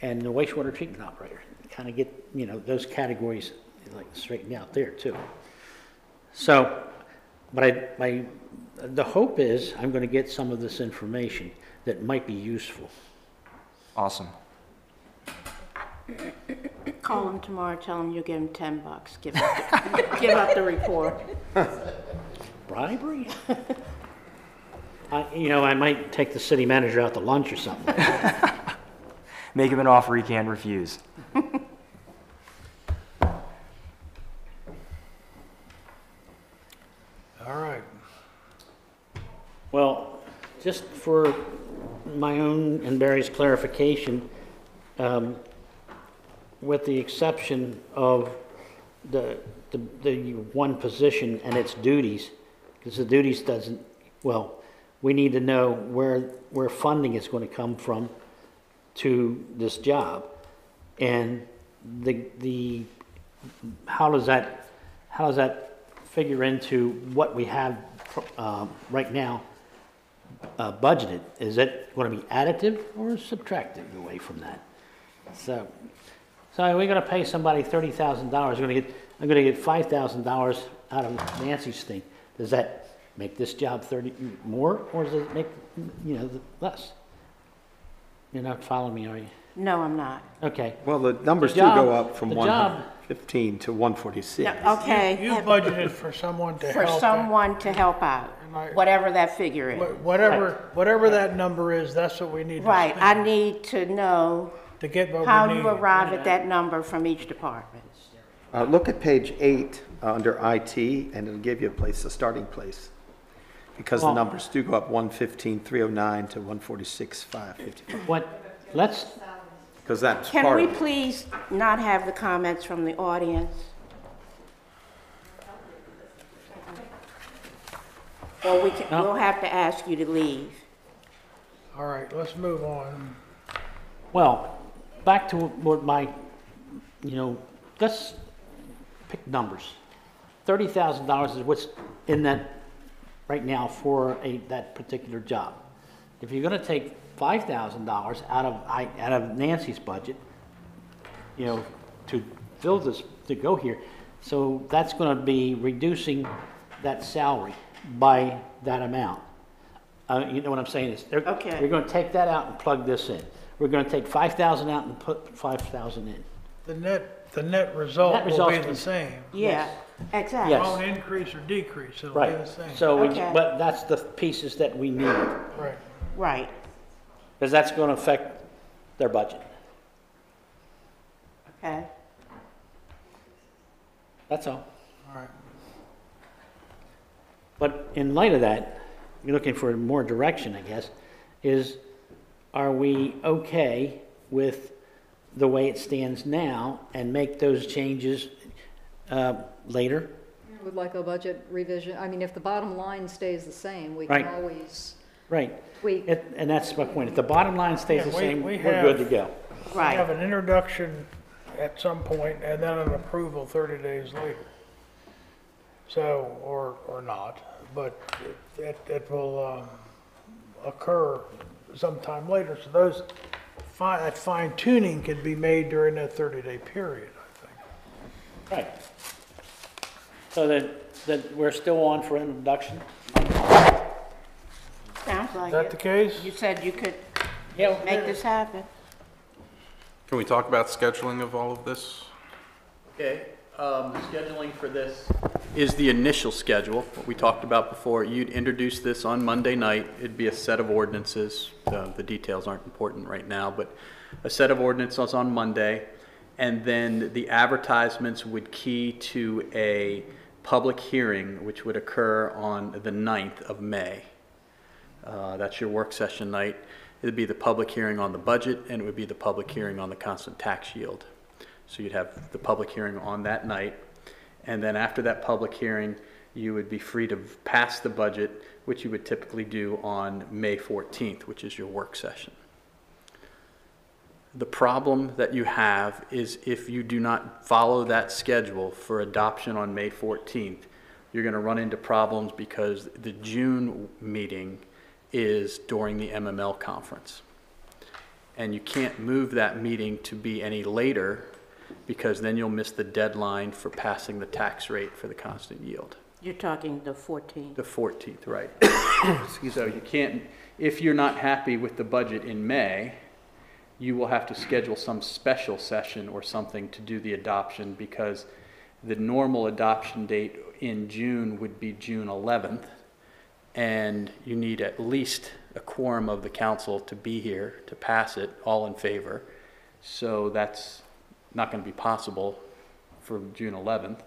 and the wastewater treatment operator. Kind of get, those categories like straightened out there too. So, but the hope is I'm going to get some of this information that might be useful. Awesome. Call him tomorrow, tell him you'll give him $10. Give up the report. Bribery? I might take the city manager out to lunch or something. Make him an offer he can't refuse. All right. Well, just for my own and Barry's clarification, with the exception of the one position and its duties, because the duties doesn't, well, we need to know where funding is going to come from to this job, and the how does that figure into what we have right now budgeted? Is it going to be additive or subtractive away from that? So we're going to pay somebody $30,000. I'm going to get $5,000 out of Nancy's thing. Does that make this job 30 more, or does it make less? You're not following me, are you? No, I'm not. Okay. Well, the numbers do job- go up from the job- 115 to 146. Okay. You budgeted for someone to For help. someone to help out, whatever that figure is. Whatever that number is, that's what we need to Right, I spend need to know to get what how we need. you arrive at that number from each department. Look at page 8 under IT, and it'll give you a starting place. Because the Well- numbers do go up 115,309 to 146,555. Because that's Can part we of it. please not have the comments from the audience? Or we'll have to ask you to leave. All right, let's move on. Well, back to what let's pick numbers. $30,000 is what's in that right now for that particular job. If you're going to take $5,000 out of Nancy's budget, to fill this, to go here, so that's going to be reducing that salary by that amount. You know what I'm saying? Okay. We're going to take that out and plug this in. We're going to take 5,000 out and put 5,000 in. The net result will be result's the same. Yeah, exactly. Yes. It won't increase or decrease, it'll be Right. the same. So, Okay. but that's the pieces that we need, Right. Right, because that's going to affect their budget. okay. That's all. All right. But in light of that, you're looking for more direction, I guess, are we okay with the way it stands now and make those changes later? Would like a budget revision, I mean, if the bottom line stays the same, we Right. can always Right. tweak. And that's my point. If the bottom line stays Yeah, the same, we we're good to go. We have Right, an introduction at some point and then an approval 30 days later. So, or not, but it will occur sometime later. So that fine tuning can be made during that 30-day period, I think. Right. So that we're still on for introduction? sounds Is like that the it. case? You said you could Yeah. make this happen. Can we talk about scheduling of all of this? Okay, the scheduling for this is the initial schedule, what we talked about before. You'd introduce this on Monday night. It'd be a set of ordinances. The details aren't important right now, but a set of ordinances on Monday. And then the advertisements would key to a public hearing, which would occur on the 9th of May. That's your work session night. It would be the public hearing on the budget, and it would be the public hearing on the constant tax yield. So you'd have the public hearing on that night, and then after that public hearing, you would be free to pass the budget, which you would typically do on May 14th, which is your work session. The problem that you have is if you do not follow that schedule for adoption on May 14th, you're going to run into problems because the June meeting is during the MML conference. And you can't move that meeting to be any later because then you'll miss the deadline for passing the tax rate for the constant yield. You're talking the 14th. The 14th, right. So you can't, if you're not happy with the budget in May, you will have to schedule some special session or something to do the adoption because the normal adoption date in June would be June 11th, and you need at least a quorum of the council to be here to pass it, all in favor. So that's not going to be possible for June 11th.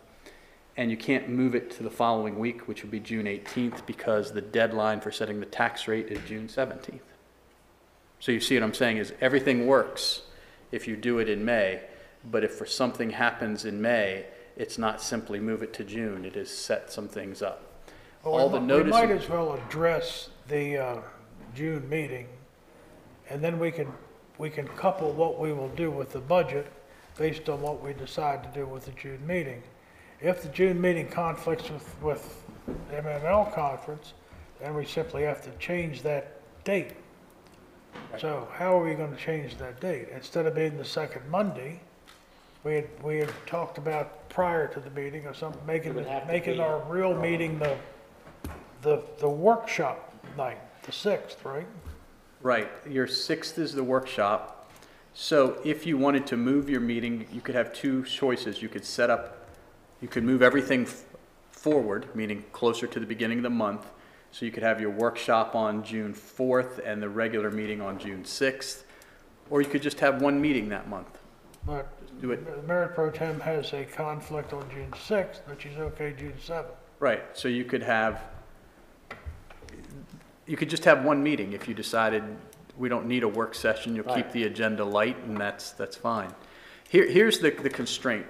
And you can't move it to the following week, which would be June 18th, because the deadline for setting the tax rate is June 17th. So you see what I'm saying is everything works if you do it in May, but if for something happens in May, it's not simply move it to June, it is set some things up. Well, we might as well address the June meeting, and then we can couple what we will do with the budget based on what we decide to do with the June meeting. If the June meeting conflicts with the MML conference, then we simply have to change that date. So how are we going to change that date? Instead of being the second Monday, we had talked about prior to the meeting or something, making our real meeting the workshop night, the 6th, right? Right, your 6th is the workshop. So if you wanted to move your meeting, you could have two choices. You could set up, you could move everything forward, meaning closer to the beginning of the month. So you could have your workshop on June 4th and the regular meeting on June 6th, or you could just have one meeting that month. But Do it. Mayor Pro Tem has a conflict on June 6th, but she's okay June 7th. Right, so you could just have one meeting if you decided we don't need a work session, you'll keep the agenda light, and that's fine. Here's the constraint.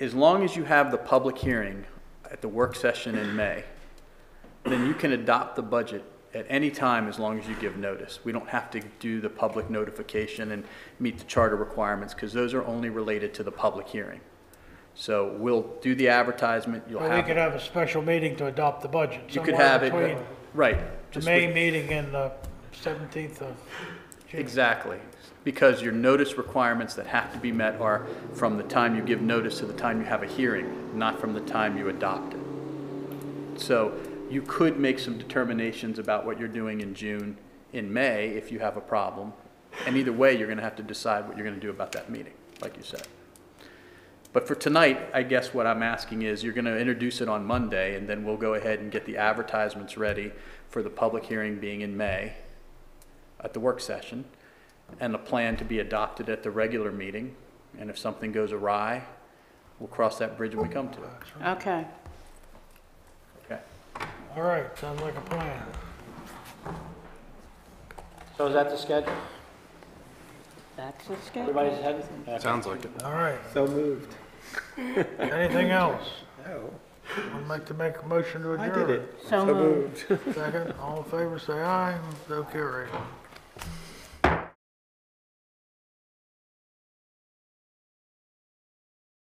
As long as you have the public hearing at the work session in May, then you can adopt the budget at any time as long as you give notice. We don't have to do the public notification and meet the charter requirements because those are only related to the public hearing. So we'll do the advertisement, We could have a special meeting to adopt the budget. You could have it, between right. the May meeting and the 17th of June. Exactly, because your notice requirements that have to be met are from the time you give notice to the time you have a hearing, not from the time you adopt it. So you could make some determinations about what you're doing in June, in May, if you have a problem. And either way, you're going to have to decide what you're going to do about that meeting, like you said. But for tonight, I guess what I'm asking is you're going to introduce it on Monday, and then we'll go ahead and get the advertisements ready for the public hearing being in May at the work session, and the plan to be adopted at the regular meeting. And if something goes awry, we'll cross that bridge when we come to it. Okay. Okay. All right, sounds like a plan. So is that the schedule? That's the schedule. Everybody's head? Sounds like it. All right, So moved. anything else? No. I'd like to make a motion to I adjourn. did it. So moved. Second, all in favor, say aye. So carried.